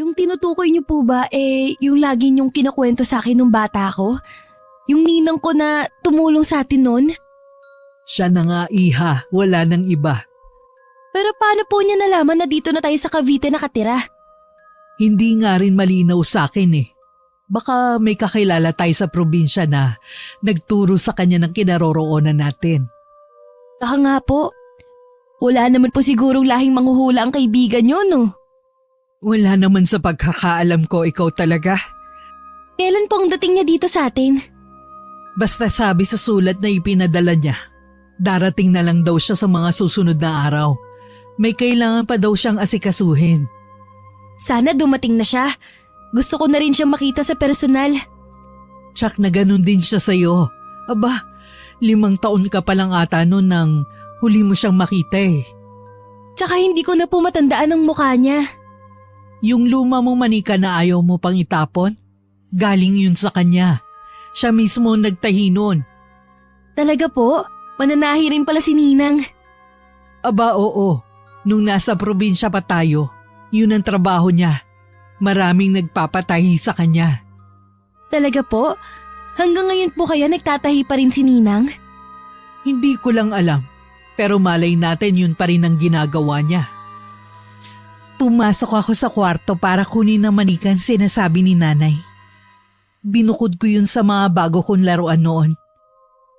Yung tinutukoy niyo po ba yung lagi niyong kinakwento sa akin nung bata ko? Yung ninang ko na tumulong sa atin nun? Siya na nga iha, wala nang iba. Pero paano po niya nalaman na dito na tayo sa Cavite nakatira? Hindi nga rin malinaw sa akin eh. Baka may kakilala tayo sa probinsya na nagturo sa kanya ng kinaroroonan natin. Baka nga po. Wala naman po sigurong lahing manghuhula ang kaibigan niyo, no? Wala naman sa pagkakaalam ko, ikaw talaga. Kailan po ang dating niya dito sa atin? Basta sabi sa sulat na ipinadala niya, darating na lang daw siya sa mga susunod na araw. May kailangan pa daw siyang asikasuhin. Sana dumating na siya. Gusto ko na rin siyang makita sa personal. Tsak na ganun din siya sa'yo. Aba, 5 taon ka pa lang ata noon nang huli mo siyang makita eh. Tsaka hindi ko na po matandaan ang mukha niya. Yung luma mong manika na ayaw mo pang itapon, galing yun sa kanya. Siya mismo ang nagtahi nun. Talaga po? Mananahi rin pala si Ninang. Aba oo, nung nasa probinsya pa tayo, yun ang trabaho niya. Maraming nagpapatahi sa kanya. Talaga po? Hanggang ngayon po kaya nagtatahi pa rin si Ninang? Hindi ko lang alam, pero malay natin yun pa rin ang ginagawa niya. Pumasok ako sa kwarto para kunin ang manikan sinasabi ni nanay. Binukod ko yun sa mga bago kong laruan noon.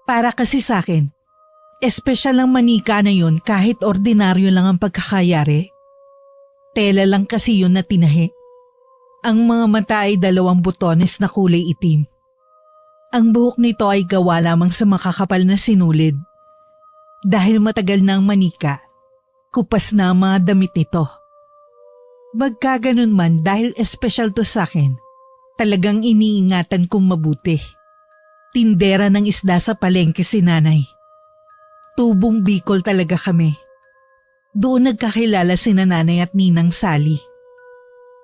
Para kasi sa akin, espesyal ang manika na yun kahit ordinaryo lang ang pagkakayari. Tela lang kasi yun na tinahi. Ang mga mata ay 2 butones na kulay itim. Ang buhok nito ay gawa lamang sa makakapal na sinulid. Dahil matagal na ang manika, kupas na ang mga damit nito. Magkaganon man dahil espesyal to sa akin, talagang iniingatan kong mabuti. Tindera ng isda sa palengke si nanay. Tubong Bicol talaga kami. Doon nagkakilala sina nanay at ninang Sally.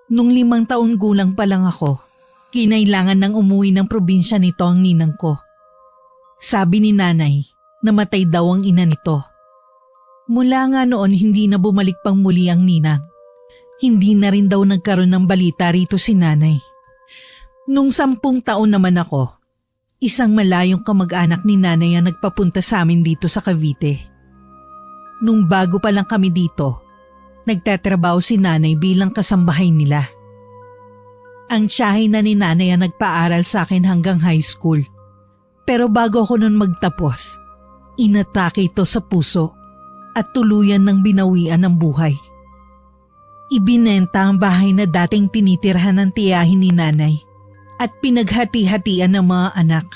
Nung 5 taon gulang pa lang ako, kinailangan ng umuwi ng probinsya nito ang ninang ko. Sabi ni nanay, namatay daw ang ina nito. Mula nga noon hindi na bumalik pang muli ang ninang. Hindi na rin daw nagkaroon ng balita rito si nanay. Nung 10 taon naman ako, isang malayong kamag-anak ni nanay ang nagpapunta sa amin dito sa Cavite. Nung bago pa lang kami dito, nagtatrabaho si nanay bilang kasambahay nila. Ang tiyahin na ni nanay ang nagpaaral sa akin hanggang high school. Pero bago ako nun magtapos, inatake ito sa puso at tuluyan ng binawian ng buhay. Ibinenta ang bahay na dating tinitirhan ng tiyahin ni nanay at pinaghati-hatian ng mga anak.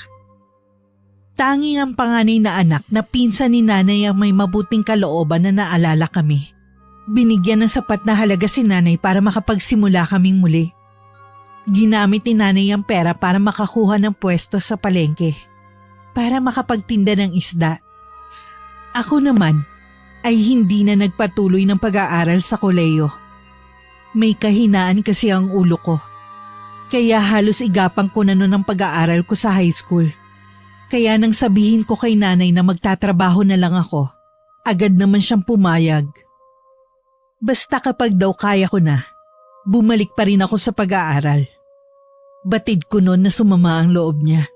Tanging ang panganay na anak na pinsan ni nanay ang may mabuting kalooban na naalala kami. Binigyan ng sapat na halaga si nanay para makapagsimula kaming muli. Ginamit ni nanay ang pera para makakuha ng pwesto sa palengke, para makapagtinda ng isda. Ako naman ay hindi na nagpatuloy ng pag-aaral sa koleyo. May kahinaan kasi ang ulo ko. Kaya halos igapang ko na noon ang pag-aaral ko sa high school. Kaya nang sabihin ko kay nanay na magtatrabaho na lang ako, agad naman siyang pumayag. Basta kapag daw kaya ko na, bumalik pa rin ako sa pag-aaral. Batid ko noon na sumama ang loob niya.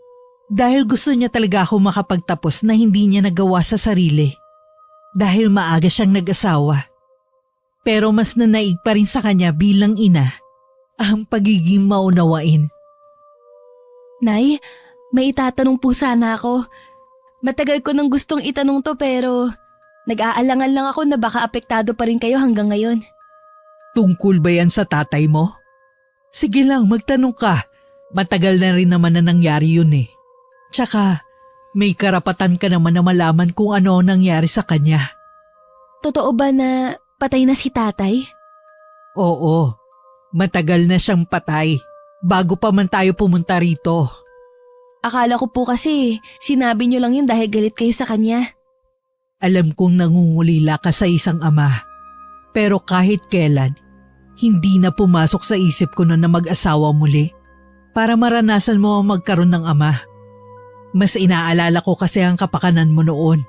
Dahil gusto niya talaga ako makapagtapos na hindi niya nagawa sa sarili. Dahil maaga siyang nag-asawa. Pero mas nanaig pa rin sa kanya bilang ina ang pagiging maunawain. Nay, may itatanong po sana ako. Matagal ko nang gustong itanong to pero nag-aalangan lang ako na baka apektado pa rin kayo hanggang ngayon. Tungkol ba yan sa tatay mo? Sige lang, magtanong ka. Matagal na rin naman na nangyari yun eh. Tsaka, may karapatan ka naman na malaman kung ano ang nangyari sa kanya. Totoo ba na patay na si tatay? Oo, matagal na siyang patay. Bago pa man tayo pumunta rito. Akala ko po kasi sinabi niyo lang yun dahil galit kayo sa kanya. Alam kong nangungulila ka sa isang ama. Pero kahit kailan, hindi na pumasok sa isip ko na mag-asawa muli para maranasan mo ang magkaroon ng ama. Mas inaalala ko kasi ang kapakanan mo noon.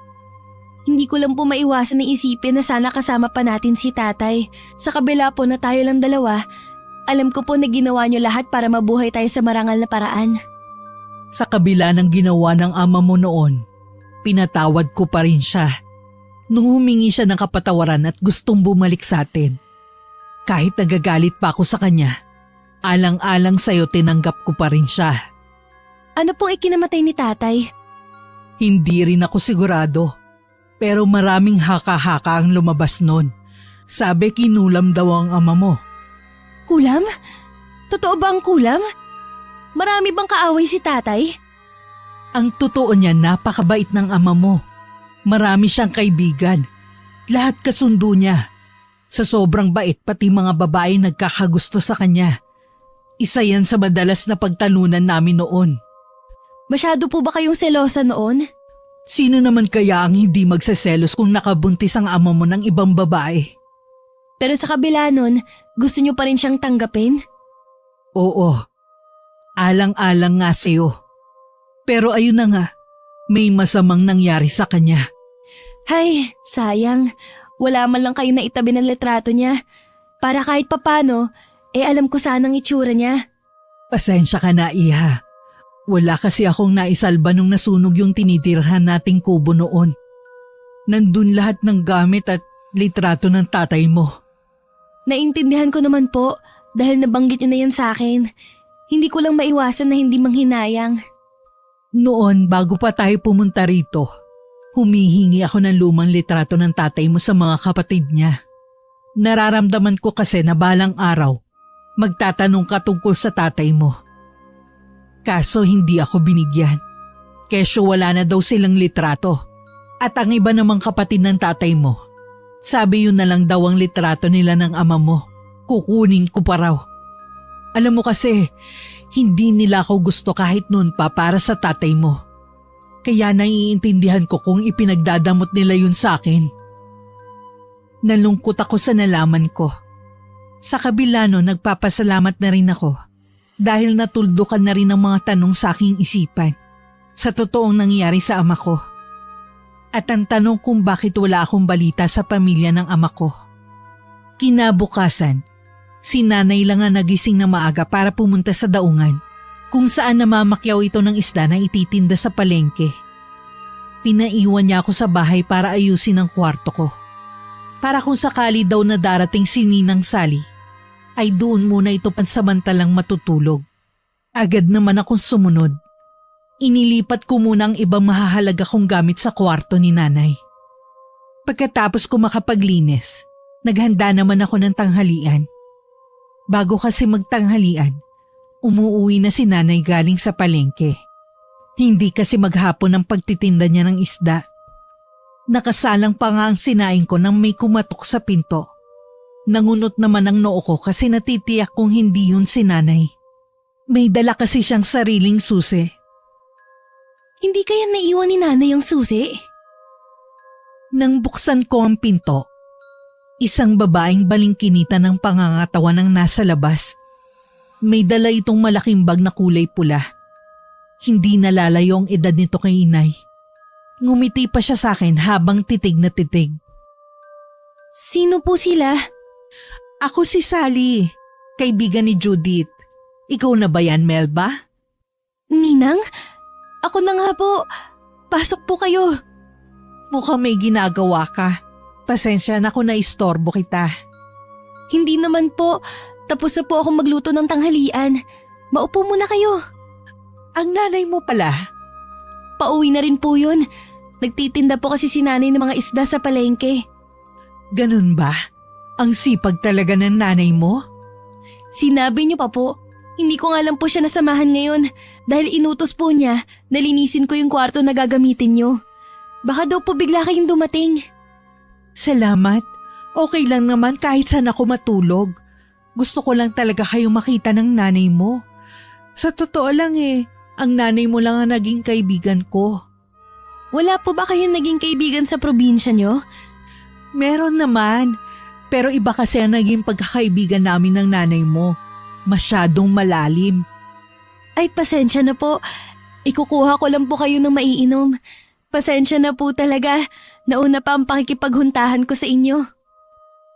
Hindi ko lang po maiwasan na isipin na sana kasama pa natin si tatay. Sa kabila po na tayo lang dalawa Alam ko po na ginawa niyo lahat para mabuhay tayo sa marangal na paraan. Sa kabila ng ginawa ng ama mo noon, pinatawad ko pa rin siya. Nung humingi siya ng kapatawaran at gustong bumalik sa atin. Kahit nagagalit pa ako sa kanya, alang-alang sa'yo tinanggap ko pa rin siya. Ano pong ikinamatay ni tatay? Hindi rin ako sigurado, pero maraming haka-haka ang lumabas noon. Sabi kinulam daw ang ama mo. Kulam? Totoo ba ang kulam? Marami bang kaaway si tatay? Ang totoo niya, napakabait ng ama mo. Marami siyang kaibigan. Lahat kasundo niya. Sa sobrang bait, pati mga babae nagkakagusto sa kanya. Isa yan sa madalas na pagtalunan namin noon. Masyado po ba kayong selosa noon? Sino naman kaya ang hindi magseselos kung nakabuntis ang ama mo ng ibang babae? Pero sa kabila nun, gusto niyo pa rin siyang tanggapin? Oo. Alang-alang nga sa'yo. Pero ayun na nga, may masamang nangyari sa kanya. Hay, sayang. Wala man lang kayo na itabi ng litrato niya. Para kahit papano, alam ko sanang itsura niya. Pasensya ka na, Iha. Wala kasi akong naisalba nung nasunog yung tinitirhan nating kubo noon. Nandun lahat ng gamit at litrato ng tatay mo. Naintindihan ko naman po dahil nabanggit niyo na yan sa akin. Hindi ko lang maiwasan na hindi manghinayang. Noon, bago pa tayo pumunta rito, humihingi ako ng lumang litrato ng tatay mo sa mga kapatid niya. Nararamdaman ko kasi na balang araw, magtatanong ka tungkol sa tatay mo. Kaso hindi ako binigyan. Kesyo wala na daw silang litrato. At ang iba namang kapatid ng tatay mo, sabi yun na lang daw ang litrato nila ng ama mo. Kukunin ko pa raw. Alam mo kasi, hindi nila ako gusto kahit noon pa para sa tatay mo. Kaya naiintindihan ko kung ipinagdadamot nila yun sa akin. Nalungkot ako sa nalaman ko. Sa kabila no, nagpapasalamat na rin ako dahil natuldukan na rin ang mga tanong sa aking isipan sa totoong nangyari sa ama ko. At ang tanong kung bakit wala akong balita sa pamilya ng ama ko. Kinabukasan, si nanay lang ang nagising na maaga para pumunta sa daungan kung saan namamakyaw ito ng isda na ititinda sa palengke. Pinaiwan niya ako sa bahay para ayusin ang kwarto ko. Para kung sakali daw na darating si Ninang Sally, ay doon muna ito pansamantalang matutulog. Agad naman akong sumunod. Inilipat ko muna ang ibang mahahalaga kong gamit sa kwarto ni nanay. Pagkatapos ko makapaglinis, naghanda naman ako ng tanghalian. Bago kasi magtanghalian, umuuwi na si nanay galing sa palengke. Hindi kasi maghapon ang pagtitinda niya ng isda. Nakasalang pa nga ang sinaing ko nang may kumatok sa pinto. Nangunot naman ang noo ko kasi natitiyak kong hindi yun si nanay. May dala kasi siyang sariling susi. Hindi kaya naiwan ni nanay yung susi? Nang buksan ko ang pinto, isang babaeng balingkinita ng pangangatawan ang nasa labas. May dala itong malaking bag na kulay pula. Hindi nalalayo ang edad nito kay inay. Ngumiti pa siya sa akin habang titig na titig. Sino po sila? Ako si Sally, kaibigan ni Judith. Ikaw na ba yan, Melba? Ninang? Ako na nga po. Pasok po kayo. Mukhang may ginagawa ka. Pasensya na kung naistorbo kita. Hindi naman po. Tapos na po akong magluto ng tanghalian. Maupo muna kayo. Ang nanay mo pala. Pauwi na rin po yun. Nagtitinda po kasi si nanay ng mga isda sa palengke. Ganun ba? Ang sipag talaga ng nanay mo? Sinabi niyo pa po. Hindi ko nga lang po siya nasamahan ngayon dahil inutos po niya na linisin ko yung kwarto na gagamitin niyo. Baka daw po bigla kayong dumating. Salamat. Okay lang naman kahit saan ako matulog. Gusto ko lang talaga kayong makita ng nanay mo. Sa totoo lang ang nanay mo lang ang naging kaibigan ko. Wala po ba kayong naging kaibigan sa probinsya niyo? Meron naman, pero iba kasi ang naging pagkakaibigan namin ng nanay mo. Masyadong malalim. Ay, pasensya na po. Ikukuha ko lang po kayo ng maiinom. Pasensya na po talaga. Nauna pa ang pakikipaghuntahan ko sa inyo.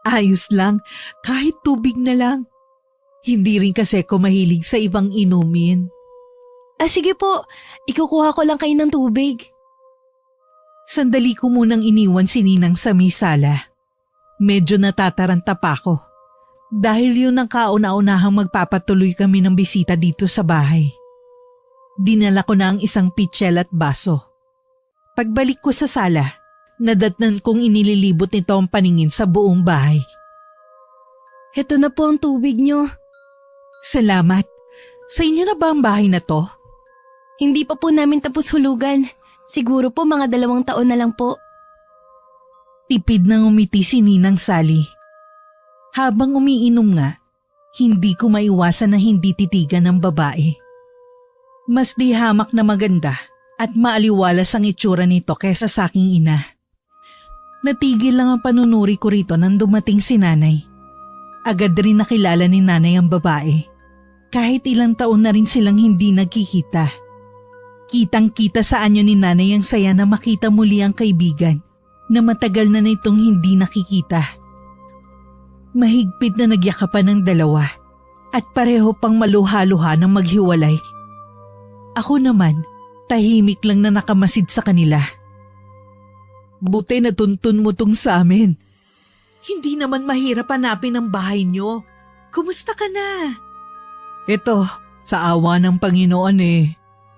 Ayos lang, kahit tubig na lang. Hindi rin kasi ako mahilig sa ibang inumin. Sige po, ikukuha ko lang kayo ng tubig. Sandali ko munang iniwan si Ninang sa may sala. Medyo natataranta pa ako. Dahil yun ang kauna-unahang magpapatuloy kami ng bisita dito sa bahay. Dinala ko na ang isang pitsyel at baso. Pagbalik ko sa sala, nadatnan kong inililibot nito ang paningin sa buong bahay. Heto na po ang tubig nyo. Salamat. Sa inyo na ba ang bahay na to? Hindi pa po namin tapos hulugan. Siguro po mga 2 taon na lang po. Tipid nang umiti si Ninang Sally. Habang umiinom nga, hindi ko maiwasan na hindi titigan ng babae. Mas di hamak na maganda at maaliwalas ang itsura nito kesa sa aking ina. Natigil lang ang panunuri ko rito nang dumating si nanay. Agad rin nakilala ni nanay ang babae. Kahit ilang taon na rin silang hindi nagkikita. Kitang-kita sa anyo ni nanay ang saya na makita muli ang kaibigan na matagal na nitong hindi nakikita. Mahigpit na nagyakapan ng dalawa at pareho pang maluha-luha ng maghiwalay. Ako naman, tahimik lang na nakamasid sa kanila. Buti natuntun mo tong sa amin. Hindi naman mahirap hanapin ang bahay niyo. Kumusta ka na? Ito, sa awa ng Panginoon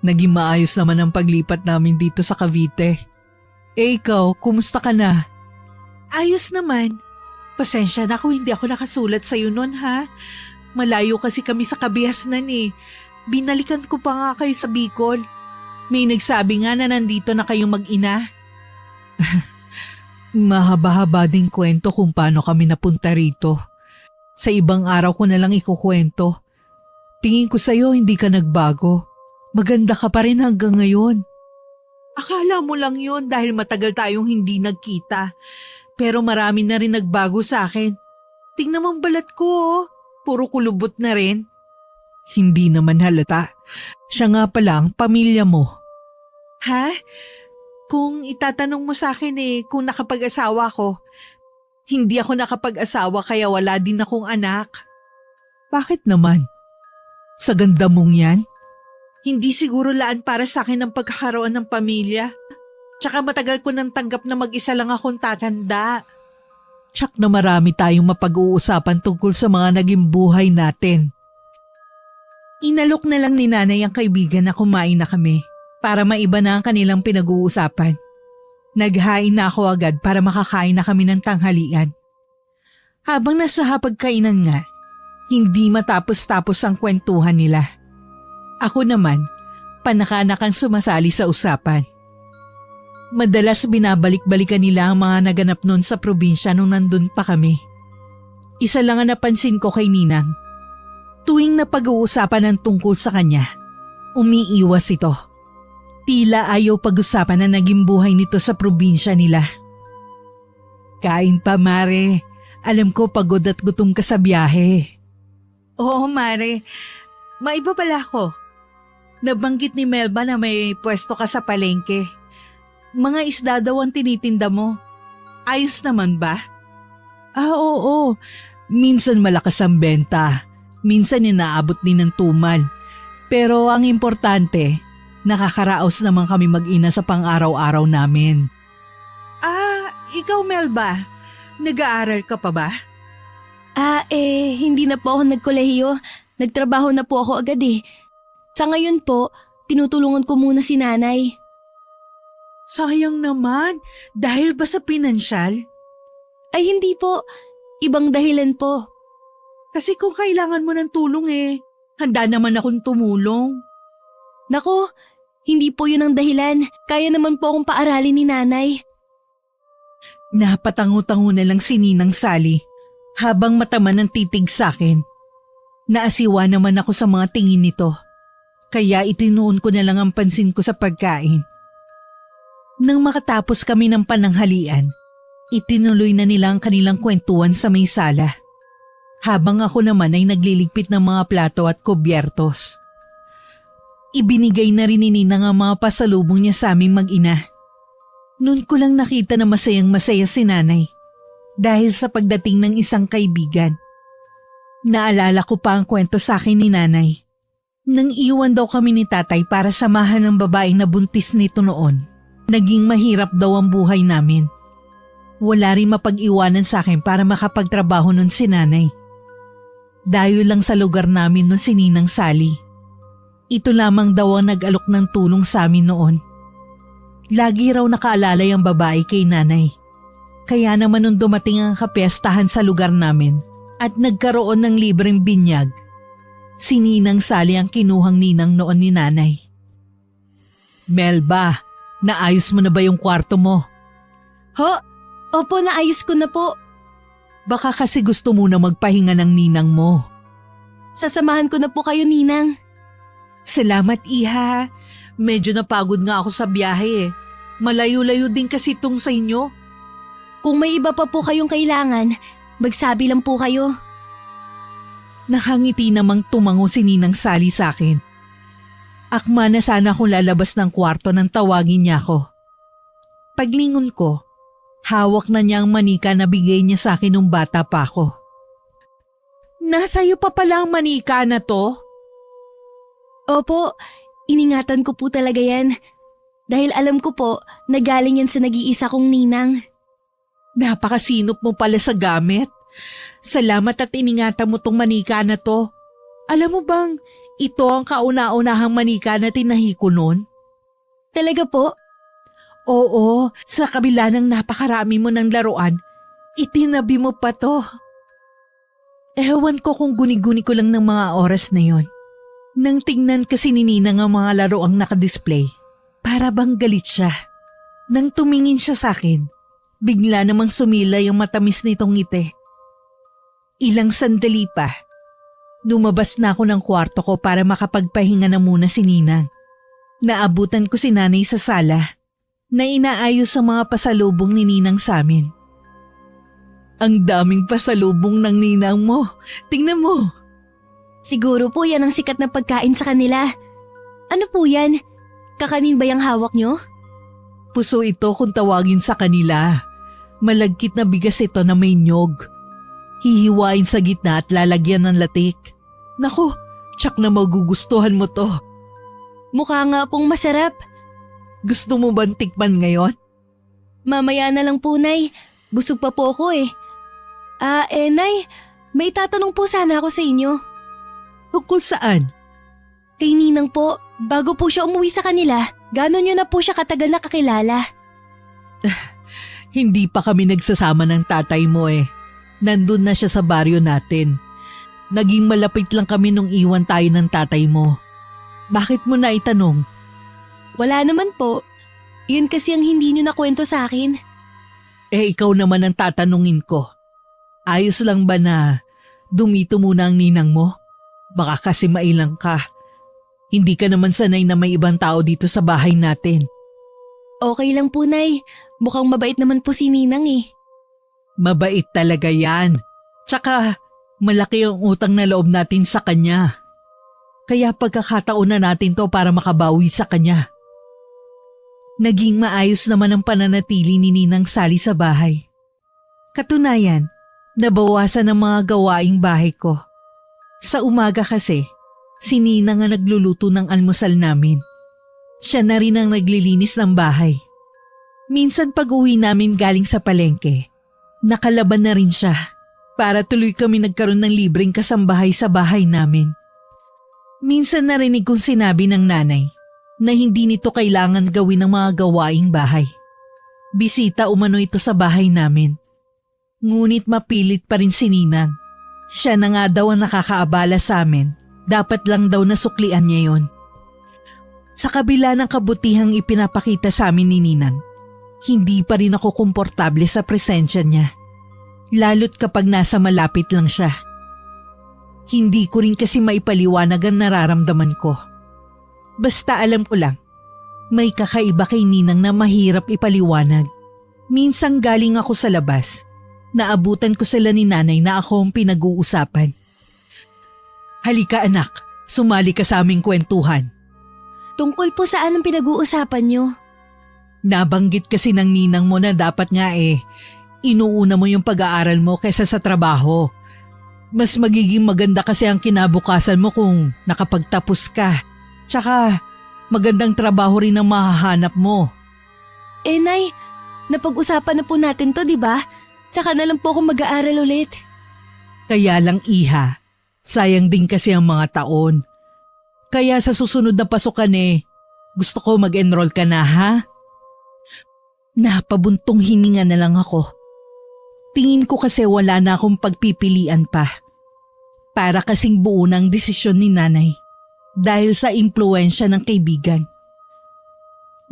naging maayos naman ang paglipat namin dito sa Cavite. Ikaw, kumusta ka na? Ayos naman. Pasensya na kung hindi ako nakasulat sa'yo nun ha. Malayo kasi kami sa Kabihasnan Binalikan ko pa nga kayo sa Bicol. May nagsabi nga na nandito na kayong mag-ina. Mahaba-haba ding kwento kung paano kami napunta rito. Sa ibang araw ko na lang ikukwento. Tingin ko sa'yo hindi ka nagbago. Maganda ka pa rin hanggang ngayon. Akala mo lang yun dahil matagal tayong hindi nagkita. Pero marami na rin nagbago sa akin. Tingnan mo ang balat ko puro kulubot na rin. Hindi naman halata. Siya nga pala ang pamilya mo. Ha? Kung itatanong mo sa akin kung nakapag-asawa ko, hindi ako nakapag-asawa kaya wala din akong anak. Bakit naman? Sa ganda mong yan? Hindi siguro laan para sa akin ang pagkakaroon ng pamilya. Tsaka matagal ko nang tanggap na mag-isa lang akong tatanda. Tsak na marami tayong mapag-uusapan tungkol sa mga naging buhay natin. Inalok na lang ni nanay ang kaibigan na kumain na kami para maiba na ang kanilang pinag-uusapan. Naghain na ako agad para makakain na kami ng tanghalian. Habang nasa hapagkainan nga, hindi matapos-tapos ang kwentuhan nila. Ako naman, panakanak sumasali sa usapan. Madalas binabalik-balikan nila ang mga naganap noon sa probinsya nung nandun pa kami. Isa lang ang napansin ko kay Ninang. Tuwing napag-uusapan ng tungkol sa kanya, umiiwas ito. Tila ayaw pag-usapan na naging buhay nito sa probinsya nila. Kain pa, Mare. Alam ko pagod at gutom ka sa biyahe. Oo, Mare. Maiba pala ako. Nabanggit ni Melba na may pwesto ka sa palengke. Mga isda daw ang tinitinda mo. Ayos naman ba? Oo. Minsan malakas ang benta. Minsan inaabot din ng tumal. Pero ang importante, nakakaraos naman kami mag-ina sa pang-araw-araw namin. Ikaw Melba, nag-aaral ka pa ba? Hindi na po ako nagkolehiyo. Nagtrabaho na po ako agad Sa ngayon po, tinutulungan ko muna si nanay. Sayang naman, dahil ba sa pinansyal? Ay hindi po, ibang dahilan po. Kasi kung kailangan mo ng tulong handa naman akong tumulong. Naku, hindi po yun ang dahilan. Kaya naman po akong paaralin ni nanay. Napatango-tango na lang si Ninang Sally habang mataman ng titig sa akin. Naasiwa naman ako sa mga tingin nito. Kaya itinuon ko na lang ang pansin ko sa pagkain. Nang makatapos kami ng pananghalian, itinuloy na nila ang kanilang kwentuhan sa may sala. Habang ako naman ay nagliligpit ng mga plato at kubyertos. Ibinigay na rin ni Ninang ang mga pasalubong niya sa aming mag-ina. Noon ko lang nakita na masayang-masaya si nanay dahil sa pagdating ng isang kaibigan. Naalala ko pa ang kwento sa akin ni nanay. Nang iwan daw kami ni tatay para samahan ng babaeng nabuntis nito noon, naging mahirap daw ang buhay namin. Wala rin mapag-iwanan sa akin para makapagtrabaho nun si nanay. Dayo lang sa lugar namin nun si Ninang Sally. Ito lamang daw ang nag-alok ng tulong sa amin noon. Lagi raw nakaalalay ang babae kay nanay. Kaya naman nung dumating ang kapiyastahan sa lugar namin at nagkaroon ng libreng binyag, si Ninang Sally ang kinuhang ninang noon ni nanay. Melba, naayos mo na ba yung kwarto mo? Ho? Opo, naayos ko na po. Baka kasi gusto mo na magpahinga ng ninang mo. Sasamahan ko na po kayo, Ninang. Salamat, Iha. Medyo napagod nga ako sa biyahe eh. Malayo-layo din kasi itong sa inyo. Kung may iba pa po kayong kailangan, magsabi lang po kayo. Nakangiti namang tumango si Ninang Sally sa akin. Akma na sana akong lalabas ng kwarto nang tawagin niya ako. Paglingon ko, hawak na niya ang manika na bigay niya sa akin nung bata pa ako. Nasa iyo pa pala ang manika na to? Opo, iningatan ko po talaga yan. Dahil alam ko po na galing yan sa nag-iisa kong ninang. Napakasinop mo pala sa gamit. Salamat at iningatan mo tong manika na to. Alam mo bang ito ang kauna-unahang manika na tinahi ko noon? Talaga po? Oo, sa kabila ng napakarami mo ng laruan, itinabi mo pa to. Ewan ko kung guni-guni ko lang ng mga oras na yon. Nang tingnan kasi ni Ninang ang mga laruang nakadisplay, para bang galit siya. Nang tumingin siya sa akin, bigla namang sumilay ang matamis nitong ngiti. Ilang sandali pa, lumabas na ako ng kwarto ko para makapagpahinga na muna si Ninang. Naabutan ko si nanay sa sala na inaayos ang mga pasalubong ni Ninang sa amin. Ang daming pasalubong ng ninang mo. Tingnan mo. Siguro po yan ang sikat na pagkain sa kanila. Ano po yan? Kakanin ba yung hawak nyo? Puso ito kung tawagin sa kanila. Malagkit na bigas ito na may nyog. Hihiwain sa gitna at lalagyan ng latik. Naku, tsak na magugustuhan mo to. Mukha nga pong masarap. Gusto mo bang tikman ngayon? Mamaya na lang po, Nay. Busog pa po ako eh. Nay, may tatanong po sana ako sa inyo. Tungkol saan? Kay Ninang po, bago po siya umuwi sa kanila, gano'n nyo na po siya katagal nakakilala? Hindi pa kami nagsasama ng tatay mo eh. Nandun na siya sa baryo natin. Naging malapit lang kami nung iwan tayo ng tatay mo. Bakit mo na itanong? Wala naman po. Yun kasi ang hindi nyo nakwento sa akin. Eh ikaw naman ang tatanungin ko. Ayos lang ba na dumito muna ang ninang mo? Baka kasi mailang ka. Hindi ka naman sanay na may ibang tao dito sa bahay natin. Okay lang po, Nay. Mukhang mabait naman po si Ninang eh. Mabait talaga yan. Tsaka malaki ang utang na loob natin sa kanya. Kaya pagkakataon na natin to para makabawi sa kanya. Naging maayos naman ang pananatili ni Ninang Sally sa bahay. Katunayan, nabawasan ang mga gawaing bahay ko. Sa umaga kasi, si Ninang ang nagluluto ng almusal namin. Siya na rin ang naglilinis ng bahay. Minsan pag uwi namin galing sa palengke, nakalaban na rin siya para tuloy kami nagkaroon ng libreng kasambahay sa bahay namin. Minsan narinig kong sinabi ng nanay na hindi nito kailangan gawin ng mga gawaing bahay. Bisita umano ito sa bahay namin. Ngunit mapilit pa rin si Ninang. Siya na nga daw ang nakakaabala sa amin. Dapat lang daw nasuklian niya yon. Sa kabila ng kabutihang ipinapakita sa amin ni Ninang, hindi pa rin ako komportable sa presensya niya. Lalo't kapag nasa malapit lang siya. Hindi ko rin kasi maipaliwanag ang nararamdaman ko. Basta alam ko lang, may kakaiba kay Ninang na mahirap ipaliwanag. Minsang galing ako sa labas, naabutan ko sila ni nanay na ako ang pinag-uusapan. Halika anak, sumali ka sa aming kwentuhan. Tungkol po saan ang pinag-uusapan nyo? Nabanggit kasi ng ninang mo na dapat nga inuuna mo yung pag-aaral mo kaysa sa trabaho. Mas magiging maganda kasi ang kinabukasan mo kung nakapagtapos ka. Tsaka magandang trabaho rin ang mahahanap mo. Eh Nay, napag-usapan na po natin to, di ba? Tsaka na lang po ako mag-aaral ulit. Kaya lang Iha, sayang din kasi ang mga taon. Kaya sa susunod na pasukan gusto ko mag-enroll ka na ha? Napabuntong hininga na lang ako. Tingin ko kasi wala na akong pagpipilian pa. Para kasing buo ng desisyon ni nanay dahil sa impluensya ng kaibigan.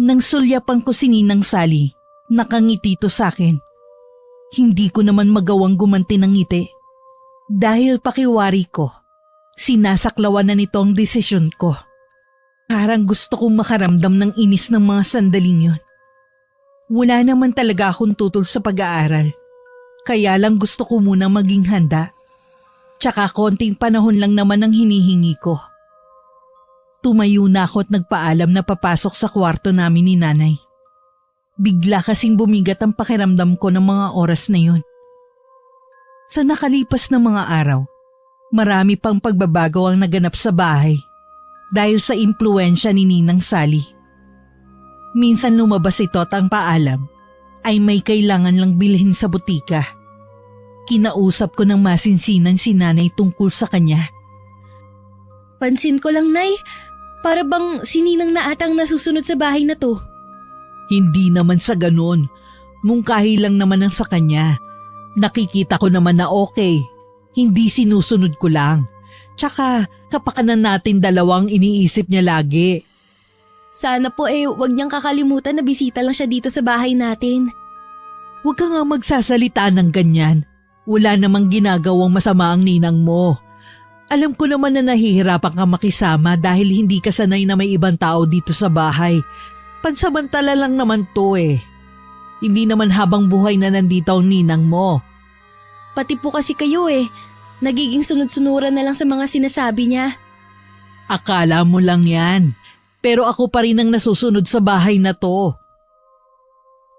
Nang sulyapan ko si Ninang Sally, nakangiti to sa akin. Hindi ko naman magawang gumanti ng ngiti. Dahil pakiwari ko, sinasaklawan na nito ang desisyon ko. Parang gusto kong makaramdam ng inis ng mga sandaling yun. Wala naman talaga akong tutol sa pag-aaral. Kaya lang gusto ko munang maging handa. Tsaka konting panahon lang naman ang hinihingi ko. Tumayo na ako at nagpaalam na papasok sa kwarto namin ni nanay. Bigla kasing bumigat ang pakiramdam ko ng mga oras na yun. Sa nakalipas na mga araw, marami pang pagbabago ang naganap sa bahay dahil sa impluensya ni Ninang Sally. Minsan lumabas ito at ang paalam ay may kailangan lang bilhin sa butika. Kinausap ko ng masinsinan si nanay tungkol sa kanya. Pansin ko lang, Nay. Para bang sininang na atang nasusunod sa bahay na to. Hindi naman sa ganun. Mungkahi lang naman ang sa kanya. Nakikita ko naman na okay. Hindi sinusunod ko lang. Tsaka kapakanan natin dalawang iniisip niya lagi. Sana po wag niyang kakalimutan na bisita lang siya dito sa bahay natin. Huwag ka nga magsasalita ng ganyan. Wala namang ginagawang masama ang ninang mo. Alam ko naman na nahihirapan ka makisama dahil hindi ka sanay na may ibang tao dito sa bahay. Pansamantala lang naman to Hindi naman habang buhay na nandito ang ninang mo. Pati po kasi kayo nagiging sunod-sunuran na lang sa mga sinasabi niya. Akala mo lang yan. Pero ako pa rin ang nasusunod sa bahay na to.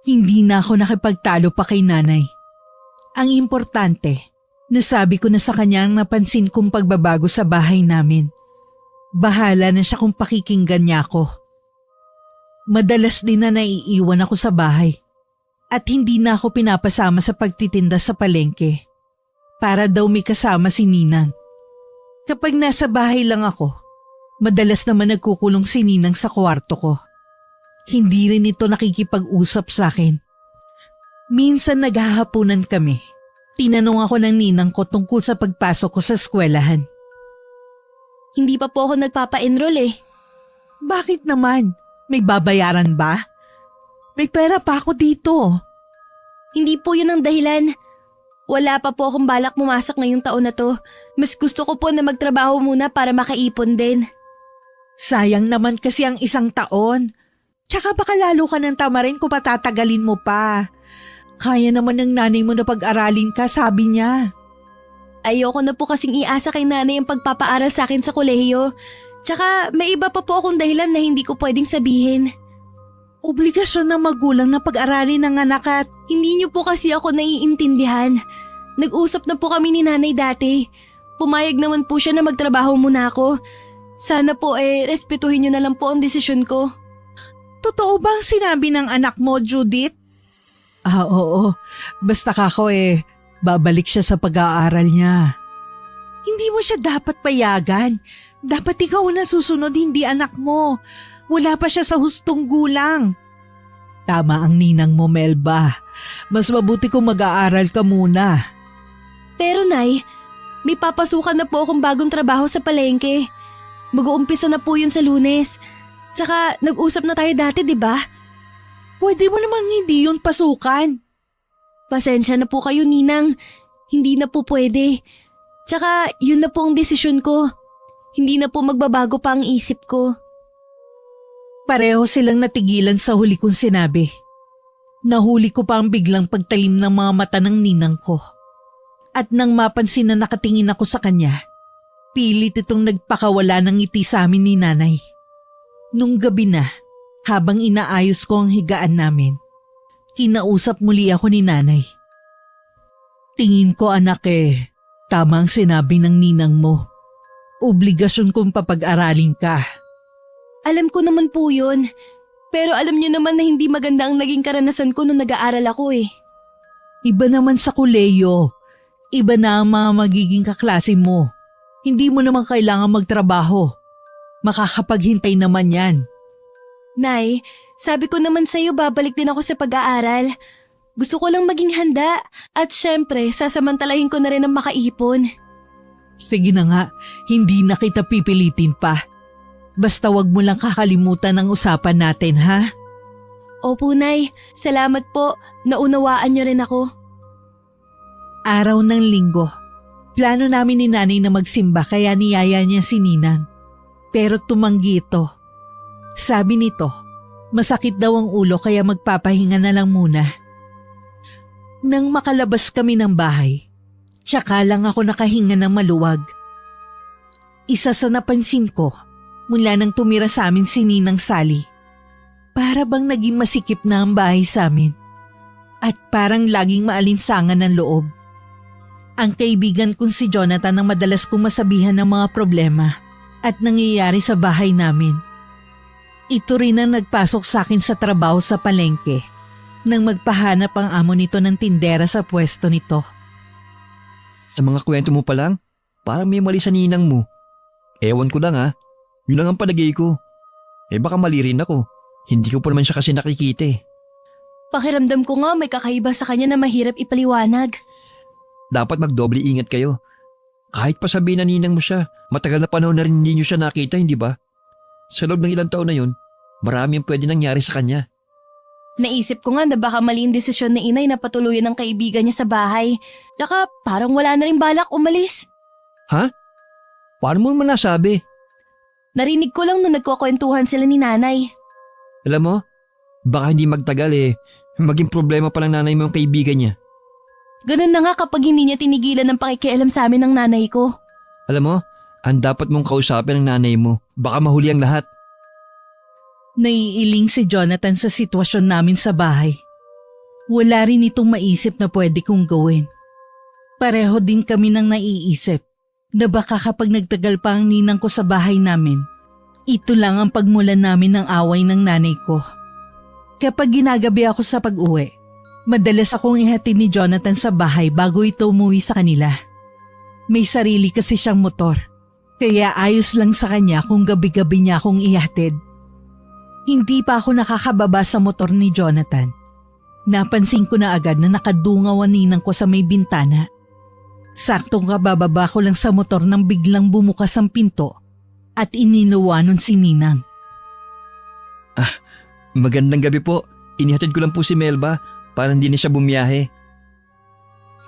Hindi na ako nakipagtalo pa kay nanay. Ang importante, nasabi ko na sa kanya ang napansin kong pagbabago sa bahay namin. Bahala na siya kung pakikinggan niya ako. Madalas din na naiiwan ako sa bahay at hindi na ako pinapasama sa pagtitinda sa palengke para daw may kasama si Ninang. Kapag nasa bahay lang ako, madalas naman nagkukulong si Ninang sa kwarto ko. Hindi rin ito nakikipag-usap sa akin. Minsan naghahapunan kami. Tinanong ako ng ninang ko tungkol sa pagpasok ko sa eskwelahan. Hindi pa po ako nagpapa-enroll Bakit naman? May babayaran ba? May pera pa ako dito. Hindi po yun ang dahilan. Wala pa po akong balak pumasok ngayong taon na to. Mas gusto ko po na magtrabaho muna para makaipon din. Sayang naman kasi ang isang taon. Tsaka baka lalo ka ng tamarin kung patatagalin mo pa. Kaya naman ng nanay mo na pag-aralin ka, sabi niya. Ayoko na po kasing iasa kay nanay ang pagpapaaral sa akin sa kolehiyo. Tsaka may iba pa po akong dahilan na hindi ko pwedeng sabihin. Obligasyon ng magulang na pag-aralin ng anak at… Hindi niyo po kasi ako naiintindihan. Nag-usap na po kami ni nanay dati. Pumayag naman po siya na magtrabaho muna ako. Sana po respetuhin niyo na lang po ang desisyon ko. Totoo ba ang sinabi ng anak mo, Judith? Oo. Basta kako babalik siya sa pag-aaral niya. Hindi mo siya dapat payagan. Dapat ikaw na susunod, hindi anak mo. Wala pa siya sa hustong gulang. Tama ang ninang mo, Melba. Mas mabuti kung mag-aaral ka muna. Pero Nay, may papasukan na po akong bagong trabaho sa palengke. Mag-uumpisa na po yun sa Lunes. Tsaka nag-usap na tayo dati, di ba? Pwede mo namang hindi yun pasukan. Pasensya na po kayo, Ninang. Hindi na po pwede. Tsaka yun na po ang desisyon ko. Hindi na po magbabago pa ang isip ko. Pareho silang natigilan sa huli kong sinabi. Nahuli ko pa ang biglang pagtalim ng mga mata ng ninang ko. At nang mapansin na nakatingin ako sa kanya, pilit itong nagpakawala ng ngiti sa amin ni nanay. Nung gabi na, habang inaayos ko ang higaan namin, kinausap muli ako ni nanay. Tingin ko anak Tama ang sinabi ng ninang mo. Obligasyon kong papag-aralin ka. Alam ko naman po yun. Pero alam niyo naman na hindi maganda ang naging karanasan ko nung nag-aaral ako eh. Iba naman sa koleyo. Iba na ang mga magiging kaklase mo. Hindi mo naman kailangan magtrabaho. Makakapaghintay naman yan. Nay, sabi ko naman sa'yo babalik din ako sa pag-aaral. Gusto ko lang maging handa at syempre sasamantalahin ko na rin ang makaipon. Sige na nga, hindi na kita pipilitin pa. Basta wag mo lang kakalimutan ang usapan natin, ha? Opo, Nay. Salamat po. Naunawaan niyo rin ako. Araw ng linggo. Plano namin ni nanay na magsimba kaya niyaya niya si Ninang. Pero tumanggi ito. Sabi nito, masakit daw ang ulo kaya magpapahinga na lang muna. Nang makalabas kami ng bahay, tsaka lang ako nakahinga ng maluwag. Isa sa napansin ko, mula nang tumira sa amin si Ninang Sally. Para bang naging masikip na ang bahay sa amin. At parang laging maalinsangan ng loob. Ang kaibigan kong si Jonathan ang madalas kong masabihan ng mga problema at nangyayari sa bahay namin. Ito rin ang nagpasok sa akin sa trabaho sa palengke nang magpahanap ang amo nito ng tindera sa pwesto nito. Sa mga kwento mo pa lang, parang may mali sa ninang mo. Ewan ko lang yun lang ang palagay ko. Baka mali rin ako, hindi ko pa naman siya kasi nakikita eh. Pakiramdam ko nga may kakaiba sa kanya na mahirap ipaliwanag. Dapat magdoble ingat kayo. Kahit pa sabihin na ninang mo siya, matagal na panahon na rin hindi nyo siya nakita, hindi ba? Sa loob ng ilang taon na yun, marami ang pwede nangyari sa kanya. Naisip ko nga na baka mali yung desisyon ni inay na patuluyan ng kaibigan niya sa bahay. Tsaka parang wala na rin balak umalis. Ha? Paano mo naman nasabi? Narinig ko lang nung nagkukwentuhan sila ni nanay. Alam mo, baka hindi magtagal maging problema pa lang nanay mo yung kaibigan niya. Ganun na nga kapag hindi niya tinigilan ng pakikialam sa amin ng nanay ko. Alam mo, ang dapat mong kausapin ng nanay mo, baka mahuli ang lahat. Naiiling si Jonathan sa sitwasyon namin sa bahay. Wala rin itong maisip na pwede kong gawin. Pareho din kami nang naiisip na baka kapag nagtagal pa ang ninang ko sa bahay namin, ito lang ang pagmulan namin ng away ng nanay ko. Kapag ginagabi ako sa pag-uwi, madalas akong ihatid ni Jonathan sa bahay bago ito umuwi sa kanila. May sarili kasi siyang motor, kaya ayos lang sa kanya kung gabi-gabi niya akong ihatid. Hindi pa ako nakakababa sa motor ni Jonathan. Napansin ko na agad na nakadungaw ang ninang ko sa may bintana. Saktong kabababa ko lang sa motor nang biglang bumukas ang pinto at ininuwanon si Ninang. Magandang gabi po. Inihatid ko lang po si Melba para hindi na siya bumiyahe.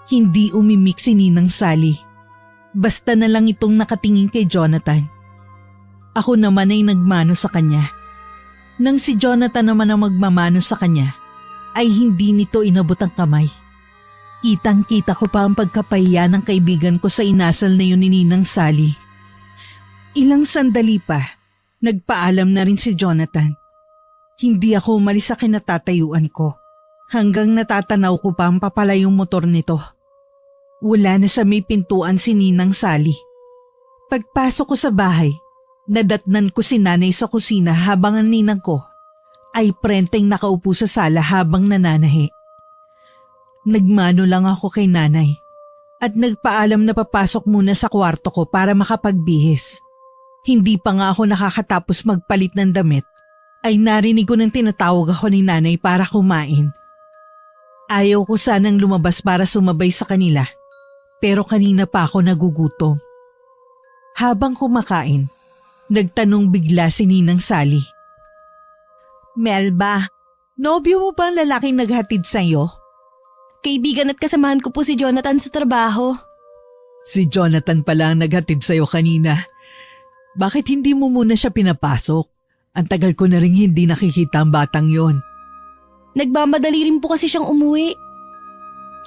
Hindi umimik si Ninang Sally. Basta na lang itong nakatingin kay Jonathan. Ako naman ay nagmano sa kanya. Nang si Jonathan naman ang magmamano sa kanya, ay hindi nito inabot ang kamay. Kitang-kita ko pa ang pagkapahiya ng kaibigan ko sa inasal na yun ni Ninang Sally. Ilang sandali pa, nagpaalam na rin si Jonathan. Hindi ako umalis sa kinatatayuan ko hanggang natatanaw ko pa ang papalayong motor nito. Wala na sa may pintuan si Ninang Sally. Pagpasok ko sa bahay, nadatnan ko si nanay sa kusina habang ang ninang ko ay prenteng nakaupo sa sala habang nananahi. Nagmano lang ako kay nanay at nagpaalam na papasok muna sa kwarto ko para makapagbihis. Hindi pa nga ako nakakatapos magpalit ng damit ay narinig ko nang tinatawag ako ni nanay para kumain. Ayaw ko sanang lumabas para sumabay sa kanila pero kanina pa ako nagugutom. Habang kumakain, nagtanong bigla si Ninang Sally. Melba, nobyo mo ba ang lalaking naghatid sa'yo? Kaibigan at kasamahan ko po si Jonathan sa trabaho. Si Jonathan pala ang naghatid sa'yo kanina. Bakit hindi mo muna siya pinapasok? Ang tagal ko na rin hindi nakikita ang batang yon. Nagmamadali rin po kasi siyang umuwi.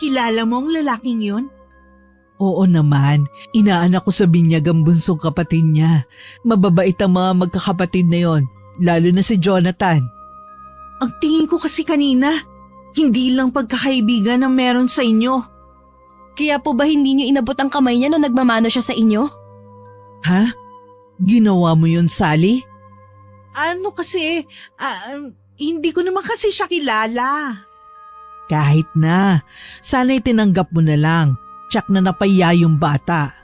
Kilala mo ang lalaking yon? Oo naman, inaanak ko sa binyag ang bunsong kapatid niya. Mababait ang mga magkakapatid na yon, lalo na si Jonathan. Ang tingin ko kasi kanina, hindi lang pagkakaibigan ang meron sa inyo. Kaya po ba hindi niyo inabot ang kamay niya nung nagmamano siya sa inyo? Ha? Ginawa mo yun, Sally? Ano kasi, hindi ko naman kasi siya kilala. Kahit na, sana'y tinanggap mo na lang. Tsak na napaya yung bata.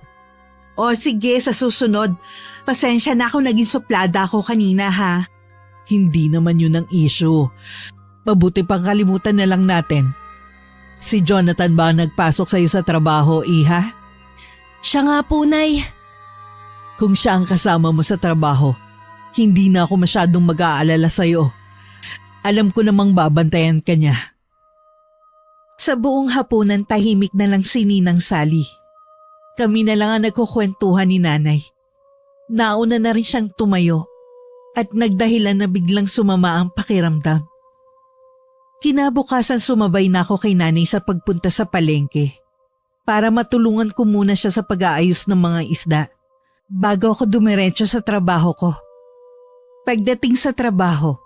O sige, sa susunod, pasensya na ako naging suplada ako kanina ha. Hindi naman yun ang issue. Mabuti pang kalimutan na lang natin. Si Jonathan ba ang nagpasok sa'yo sa trabaho, Iha? Siya nga po, Nay. Kung siya ang kasama mo sa trabaho, hindi na ako masyadong mag-aalala sa'yo. Alam ko namang babantayan ka niya. Sa buong hapunan tahimik na lang si Ninang Sally. Kami na lang ang nagkukwentuhan ni Nanay. Nauna na rin siyang tumayo at nagdahilan na biglang sumama ang pakiramdam. Kinabukasan sumabay na ako kay Nanay sa pagpunta sa palengke para matulungan ko muna siya sa pag-aayos ng mga isda bago ako dumiretso sa trabaho ko. Pagdating sa trabaho,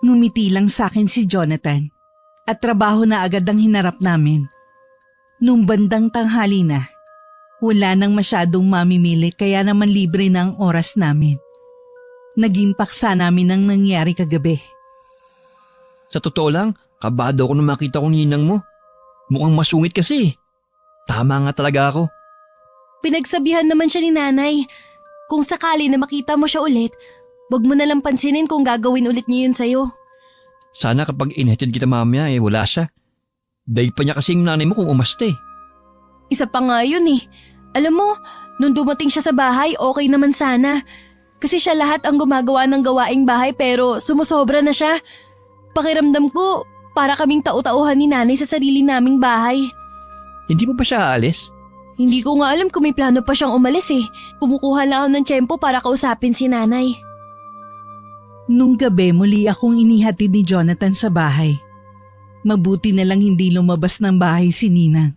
ngumiti lang sa akin si Jonathan at trabaho na agad ang hinarap namin. Nung bandang tanghali na, wala nang masyadong mamimili kaya naman libre na ang oras namin. Naging paksa namin ang nangyari kagabi. Sa totoo lang, kabado ako nung makita ko ninang mo. Mukhang masungit kasi. Tama nga talaga ako. Pinagsabihan naman siya ni Nanay. Kung sakali na makita mo siya ulit, wag mo nalang pansinin kung gagawin ulit niya yun sa'yo. Sana kapag inhatid kita mamaya wala siya. Dahil pa niya kasing nanay mo kung umaste. Isa pa nga yun eh. Alam mo, nung dumating siya sa bahay, okay naman sana. Kasi siya lahat ang gumagawa ng gawaing bahay pero sumusobra na siya. Pakiramdam ko, para kaming tau-tauhan ni Nanay sa sarili naming bahay. Hindi mo ba siya aalis? Hindi ko nga alam kung may plano pa siyang umalis eh. Kumukuha lang ako ng tiyempo para kausapin si Nanay. Nung gabi muli akong inihatid ni Jonathan sa bahay. Mabuti na lang hindi lumabas ng bahay si Ninang.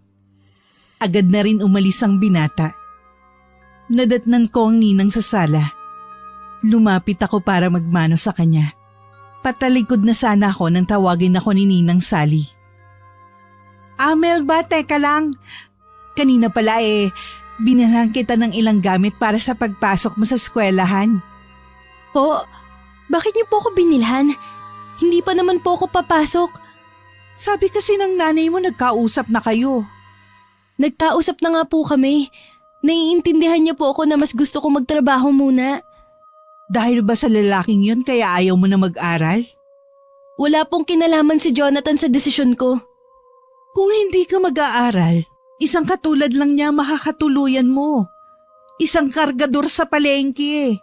Agad na rin umalis ang binata. Nadatnan ko ang Ninang sa sala. Lumapit ako para magmano sa kanya. Patalikod na sana ako nang tawagin ako ni Ninang Sally. Melba, teka lang. Kanina pala binalang kita ng ilang gamit para sa pagpasok mo sa eskwelahan. Po, bakit niyo po ako binilhan? Hindi pa naman po ako papasok. Sabi kasi ng nanay mo nagkausap na kayo. Nagkausap na nga po kami. Naiintindihan niya po ako na mas gusto ko magtrabaho muna. Dahil ba sa lalaking yun kaya ayaw mo na mag-aral? Wala pong kinalaman si Jonathan sa desisyon ko. Kung hindi ka mag-aaral, isang katulad lang niya makakatuluyan mo. Isang kargador sa palengke.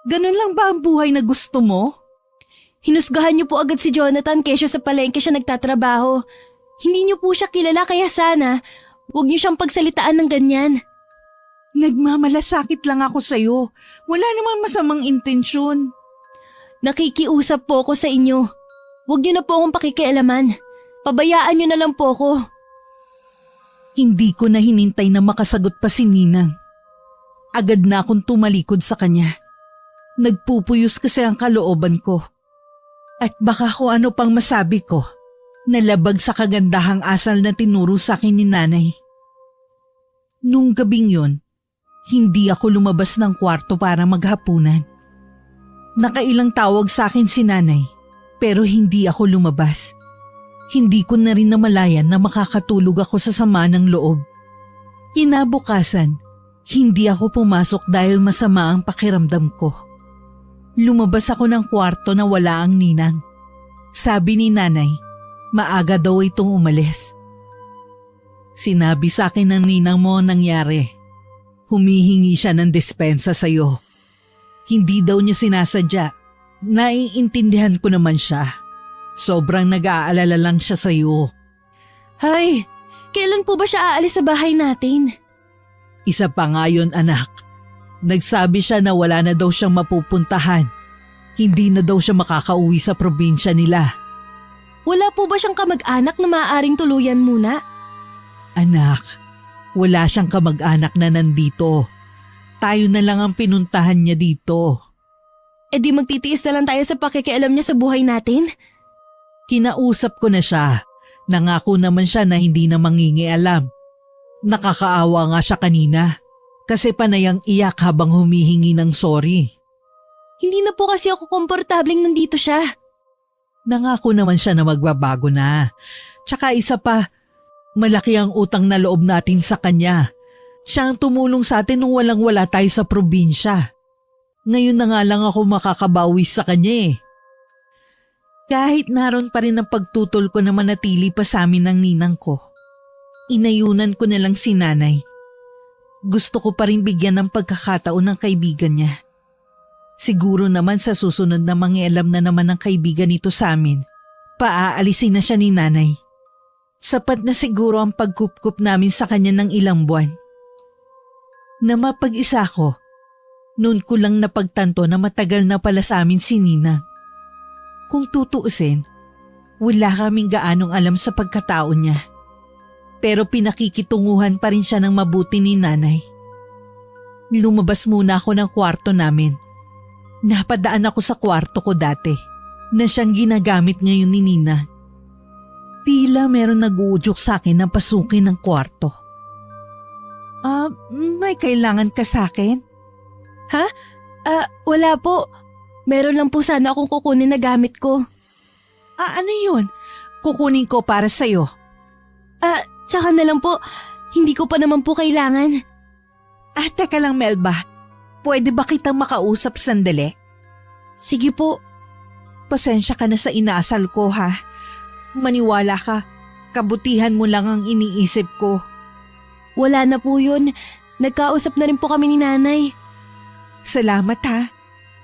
Ganun lang ba ang buhay na gusto mo? Hinusgahan niyo po agad si Jonathan kesyo sa palengke siya nagtatrabaho. Hindi niyo po siya kilala kaya sana, huwag niyo siyang pagsalitaan ng ganyan. Nagmamalasakit lang ako sa'yo. Wala namang masamang intensyon. Nakikiusap po ako sa inyo. Huwag niyo na po akong pakikialaman. Pabayaan niyo na lang po ako. Hindi ko na hinintay na makasagot pa si Ninang. Agad na akong tumalikod sa kanya. Nagpupuyos kasi ang kalooban ko. At baka kung ano pang masabi ko, nalabag sa kagandahang asal na tinuro sa akin ni Nanay. Nung gabing yon, hindi ako lumabas ng kwarto para maghapunan. Nakailang tawag sa akin si Nanay, pero hindi ako lumabas. Hindi ko na rin namalayan na makakatulog ako sa sama ng loob. Kinabukasan, hindi ako pumasok dahil masama ang pakiramdam ko. Lumabas ako ng kwarto na wala ang Ninang. Sabi ni Nanay, maaga daw itong umalis. Sinabi sa akin ng Ninang mo ang nangyari. Humihingi siya ng dispensa sa'yo. Hindi daw niya sinasadya. Naiintindihan ko naman siya. Sobrang nag-aalala lang siya sa'yo. Hay, kailan po ba siya aalis sa bahay natin? Isa pa nga yun, anak. Nagsabi siya na wala na daw siyang mapupuntahan. Hindi na daw siya makakauwi sa probinsya nila. Wala po ba siyang kamag-anak na maaaring tuluyan muna? Anak, wala siyang kamag-anak na nandito. Tayo na lang ang pinuntahan niya dito. E di magtitiis na lang tayo sa pakikialam niya sa buhay natin? Kinausap ko na siya. Nangako naman siya na hindi na mangingialam. Nakakaawa nga siya kanina kasi panayang iyak habang humihingi ng sorry. Hindi na po kasi ako komportabling nandito siya. Nangako naman siya na magbabago na. Tsaka isa pa, malaki ang utang na loob natin sa kanya. Siya ang tumulong sa atin nung walang-wala tayo sa probinsya. Ngayon na nga lang ako makakabawi sa kanya eh. Kahit naroon pa rin ang pagtutol ko na manatili pa sa amin ng ninang ko, inayunan ko na lang si nanay. Gusto ko pa rin bigyan ng pagkakataon ng kaibigan niya. Siguro naman sa susunod na mangialam na naman ng kaibigan nito sa amin, paaalisin na siya ni nanay. Sapat na siguro ang pagkupkup namin sa kanya ng ilang buwan. Na mapag-isa ko, noon ko lang napagtanto na matagal na pala sa amin si Ninang. Kung tutuusin, wala kaming gaanong alam sa pagkatao niya. Pero pinakikitunguhan pa rin siya ng mabuti ni nanay. Lumabas muna ako ng kwarto namin. Napadaan ako sa kwarto ko dati na siyang ginagamit ngayon ni Nina. Tila meron nag-uudyok sa akin na pasukin ng kwarto. May kailangan ka sa akin? Wala po. Meron lang po sana akong kukunin na gamit ko. Ano yun? Kukunin ko para sa'yo. Tsaka na lang po. Hindi ko pa naman po kailangan. Teka lang Melba. Pwede ba kitang makausap sandali? Sige po. Pasensya ka na sa inaasal ko ha. Maniwala ka, kabutihan mo lang ang iniisip ko. Wala na po yun. Nagkausap na rin po kami ni nanay. Salamat ha.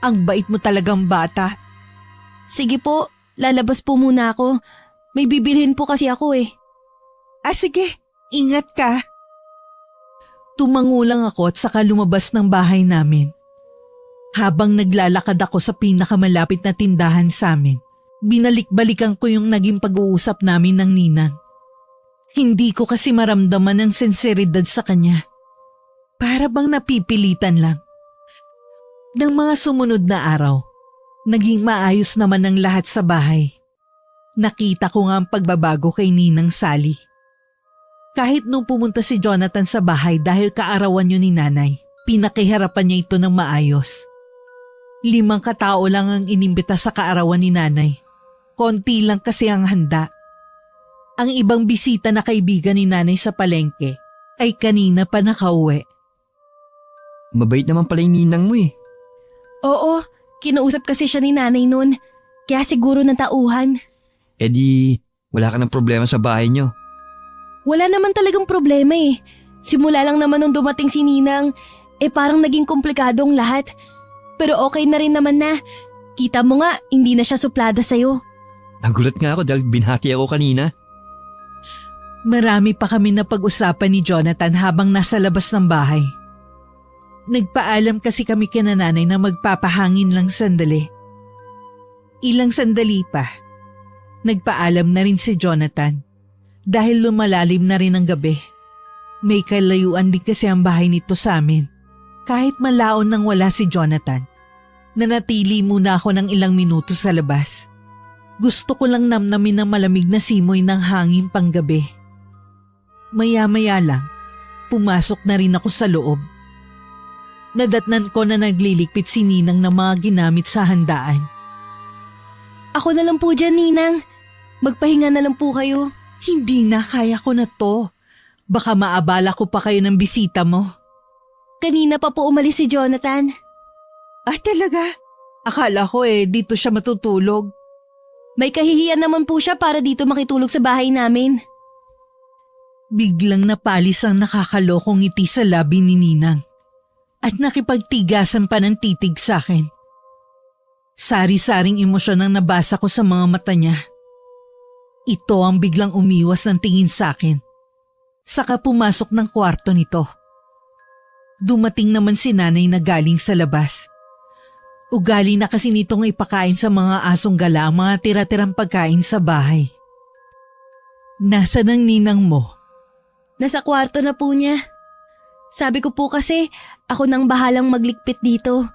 Ang bait mo talagang bata. Sige po, lalabas po muna ako. May bibilhin po kasi ako eh. Sige, ingat ka. Tumangulang ako at saka lumabas ng bahay namin. Habang naglalakad ako sa pinakamalapit na tindahan sa amin, binalik-balikan ko yung naging pag-uusap namin ng ninang. Hindi ko kasi maramdaman ang sinseridad sa kanya. Para bang napipilitan lang. Ng mga sumunod na araw, naging maayos naman ang lahat sa bahay. Nakita ko nga ang pagbabago kay Ninang Sally. Kahit nung pumunta si Jonathan sa bahay dahil kaarawan yun ni nanay, pinakiharapan niya ito ng maayos. 5 katao lang ang inimbita sa kaarawan ni nanay. Konti lang kasi ang handa. Ang ibang bisita na kaibigan ni nanay sa palengke ay kanina pa nakauwi. Mabait naman pala yung ninang mo eh. Oo, kinausap kasi siya ni nanay noon. Kaya siguro natauhan. Eh di, wala ka ng problema sa bahay nyo. Wala naman talagang problema eh. Simula lang naman nung dumating si Ninang, parang naging komplikado ang lahat. Pero okay na rin naman na. Kita mo nga, hindi na siya suplada sa'yo. Nagulat nga ako dahil binhati ako kanina. Marami pa kami na pag-usapan ni Jonathan habang nasa labas ng bahay. Nagpaalam kasi kami kina nanay na magpapahangin lang sandali. Ilang sandali pa, nagpaalam na rin si Jonathan. Dahil lumalalim na rin ang gabi. May kalayuan din kasi ang bahay nito sa amin. Kahit malaon nang wala si Jonathan, nanatili muna ako ng ilang minuto sa labas. Gusto ko lang namnamin ang malamig na simoy ng hangin panggabi. Maya-maya lang, pumasok na rin ako sa loob. Nadatnan ko na nagliligpit si Ninang ng mga ginamit sa handaan. Ako na lang po dyan, Ninang. Magpahinga na lang po kayo. Hindi na, kaya ko na to. Baka maabala ko pa kayo ng bisita mo. Kanina pa po umalis si Jonathan. Talaga? Akala ko dito siya matutulog. May kahihiyan naman po siya para dito makitulog sa bahay namin. Biglang napalis ang nakakalokong ngiti sa labi ni Ninang at nakipagtigasan pa ng titig sa akin. Sari-saring emosyon ang nabasa ko sa mga mata niya. Ito ang biglang umiwas ng tingin sa akin. Saka pumasok ng kwarto nito. Dumating naman si nanay na galing sa labas. Ugali na kasi nitong ipakain sa mga asong gala ang mga tira-tirang pagkain sa bahay. Nasaan ang ninang mo? Nasa kwarto na po niya. Sabi ko po kasi ako nang bahalang maglikpit dito.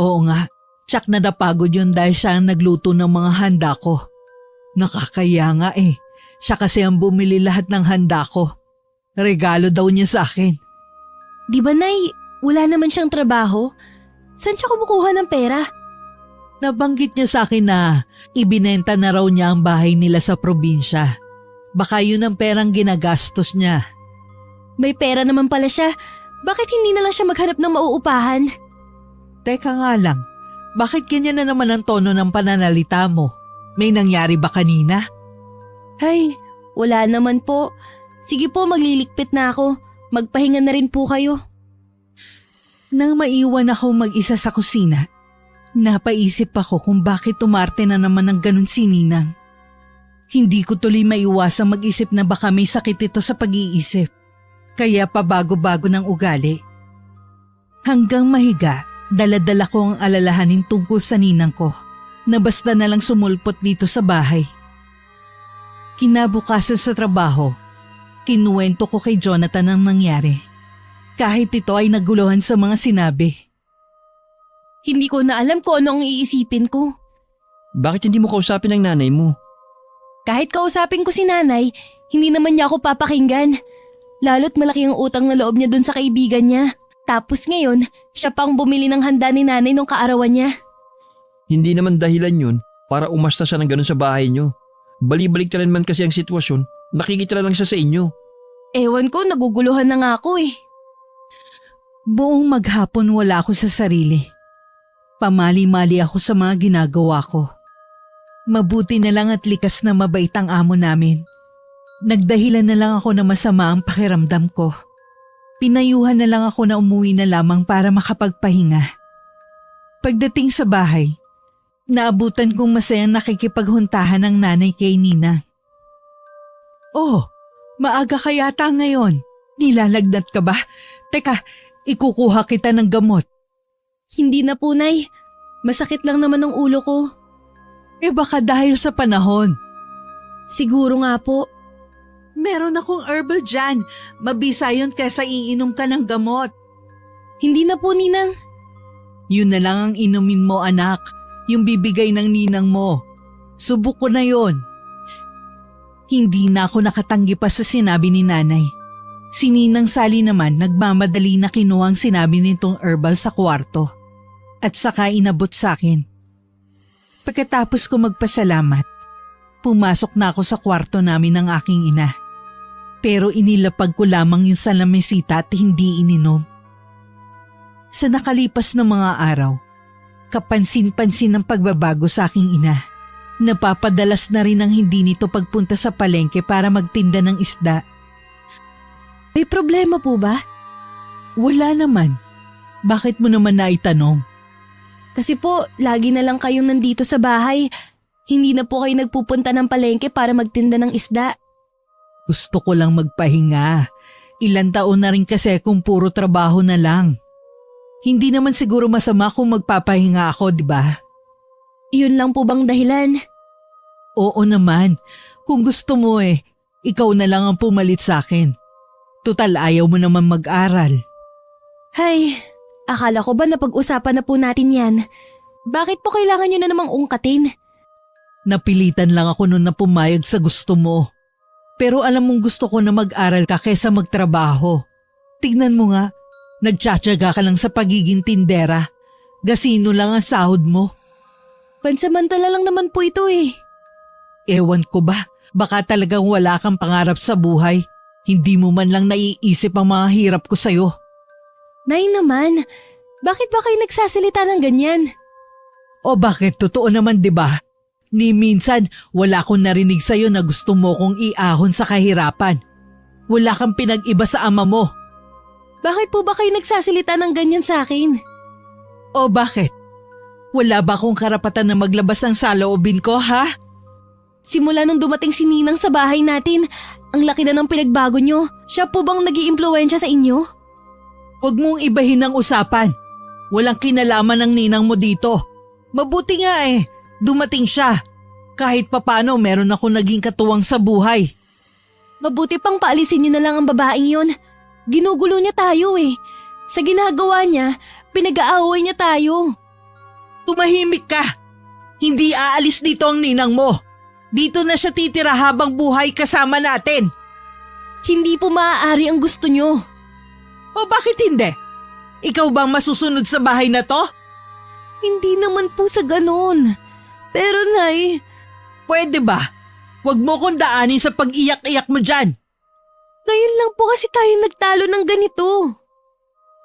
Oo nga, tsak na napagod yun dahil siya ang nagluto ng mga handa ko. Nakakaya nga Siya kasi ang bumili lahat ng handa ko. Regalo daw niya sa akin. Di ba, Nay, wala naman siyang trabaho? Saan siya kumukuha ng pera? Nabanggit niya sa akin na ibinenta na raw niya ang bahay nila sa probinsya. Baka yun ang perang ginagastos niya. May pera naman pala siya. Bakit hindi na lang siya maghanap ng mauupahan? Teka nga lang, bakit ganyan na naman ang tono ng pananalita mo? May nangyari ba kanina? Ay, wala naman po. Sige po, maglilikpit na ako. Magpahinga na rin po kayo. Nang maiwan ako mag-isa sa kusina, napaisip ako kung bakit umarte na naman ng ganun si Ninang. Hindi ko tuloy maiwasang mag-isip na baka may sakit ito sa pag-iisip. Kaya pabago-bago ng ugali. Hanggang mahiga, dala-dala ko ang alalahanin tungkol sa ninang ko na basta na lang sumulpot dito sa bahay. Kinabukasan sa trabaho, kinuwento ko kay Jonathan ang nangyari. Kahit ito ay naguluhan sa mga sinabi. Hindi ko na alam kung ano ang iisipin ko. Bakit hindi mo kausapin ang nanay mo? Kahit kausapin ko si nanay, hindi naman niya ako papakinggan. Lalo't malaki ang utang na loob niya dun sa kaibigan niya. Tapos ngayon, siya pang bumili ng handa ni nanay nung kaarawan niya. Hindi naman dahilan yun para umasta siya ng ganun sa bahay niyo. Balibalik na rin man kasi ang sitwasyon, nakikitira lang siya sa inyo. Ewan ko, naguguluhan na nga ako eh. Buong maghapon wala ako sa sarili. Pamali-mali ako sa mga ginagawa ko. Mabuti na lang at likas na mabait ang amo namin. Nagdahilan na lang ako na masama ang pakiramdam ko. Pinayuhan na lang ako na umuwi na lamang para makapagpahinga. Pagdating sa bahay, naabutan kong masayang nakikipaghuntahan ng nanay kay Nina. Oh, maaga ka yata ngayon. Nilalagnat ka ba? Teka, ikukuha kita ng gamot. Hindi na po, Nay. Masakit lang naman ang ulo ko. Eh baka dahil sa panahon. Siguro nga po. Meron akong herbal dyan. Mabisa yun kesa iinom ka ng gamot. Hindi na po, Ninang. Yun na lang ang inumin mo, anak. Yung bibigay ng ninang mo. Subok ko na yon. Hindi na ako nakatanggi pa sa sinabi ni nanay. Si Ninang Sally naman nagmamadali na kinuha ang sinabi nitong herbal sa kwarto. At saka inabot sa akin. Pagkatapos ko magpasalamat, pumasok na ako sa kwarto namin ng aking ina. Pero inilapag ko lamang yung salamesita at hindi ininom. Sa nakalipas na mga araw, kapansin-pansin ang pagbabago sa aking ina. Napapadalas na rin ang hindi nito pagpunta sa palengke para magtinda ng isda. May problema po ba? Wala naman. Bakit mo naman naitanong? Kasi po, lagi na lang kayong nandito sa bahay. Hindi na po kayo nagpupunta ng palengke para magtinda ng isda. Gusto ko lang magpahinga. Ilan taon na rin kasi kung puro trabaho na lang. Hindi naman siguro masama kung magpapahinga ako, di ba? Yun lang po bang dahilan? Oo naman. Kung gusto mo ikaw na lang ang pumalit sa akin. Tutal ayaw mo naman mag-aral. Hay, akala ko ba napag-usapan na po natin yan? Bakit po kailangan nyo na namang ungkatin? Napilitan lang ako noon na pumayag sa gusto mo. Pero alam mong gusto ko na mag-aral ka kesa magtrabaho. Tignan mo nga, nagtsatsaga ka lang sa pagiging tindera. Gasino lang ang sahod mo. Pansamantala lang naman po ito eh. Ewan ko ba, baka talagang wala kang pangarap sa buhay. Hindi mo man lang naiisip ang mga hirap ko sa'yo. Nay naman, bakit ba kayo nagsasalita ng ganyan? O bakit totoo naman 'di ba? Ni minsan wala akong narinig sa'yo na gusto mo kong iahon sa kahirapan. Wala kang pinag-iba sa ama mo. Bakit po ba kayo nagsasalita ng ganyan sa akin? O bakit? Wala ba akong karapatan na maglabas ng saloobin ko, ha? Simula nung dumating si Ninang sa bahay natin, ang laki na ng pinagbago nyo. Siya po bang nag-iimpluwensya sa inyo? Huwag mong ibahin ang usapan. Walang kinalaman ng ninang mo dito. Mabuti nga dumating siya. Kahit papano meron ako naging katuwang sa buhay. Mabuti pang paalisin nyo na lang ang babaeng yon. Ginugulo niya tayo eh. Sa ginagawa niya, pinag-aaway niya tayo. Tumahimik ka. Hindi aalis dito ang ninang mo. Dito na siya titira habang buhay kasama natin. Hindi po maaari ang gusto nyo. O bakit hindi? Ikaw bang masusunod sa bahay na to? Hindi naman po sa ganon. Pero Nay, Pwede ba? Huwag mo kong daanin sa pag-iyak-iyak mo dyan. ngayon lang po kasi tayo nagtalo ng ganito.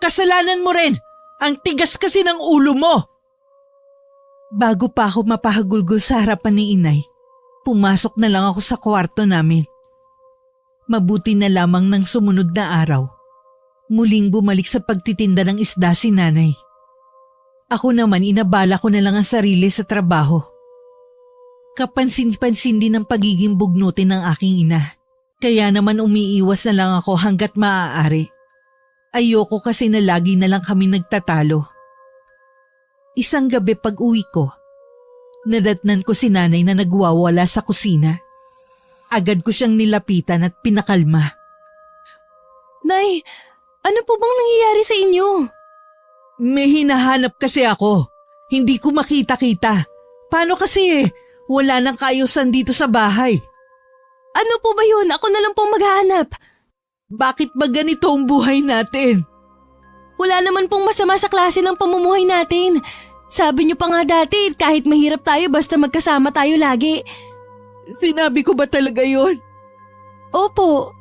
Kasalanan mo rin. Ang tigas kasi ng ulo mo. Bago pa ako mapahagulgol sa harapan ni inay, pumasok na lang ako sa kwarto namin. Mabuti na lamang ng sumunod na araw. Muling bumalik sa pagtitinda ng isda si nanay. Ako naman inabala ko na lang ang sarili sa trabaho. Kapansin-pansin din ang pagiging bugnutin ng aking ina. Kaya naman umiiwas na lang ako hanggat maaari. Ayoko kasi na lagi na lang kami nagtatalo. Isang gabi pag uwi ko, nadatnan ko si nanay na nagwawala sa kusina. Agad ko siyang nilapitan at pinakalma. Nay, ano po bang nangyayari sa inyo? May hinahanap kasi ako. Hindi ko makita-kita. Paano kasi wala nang kaayusan dito sa bahay? Ano po ba yun? Ako na lang pong maghahanap. Bakit ba ganito ang buhay natin? Wala naman pong masama sa klase ng pamumuhay natin. Sabi niyo pa nga dati, kahit mahirap tayo basta magkasama tayo lagi. Sinabi ko ba talaga yon? Opo.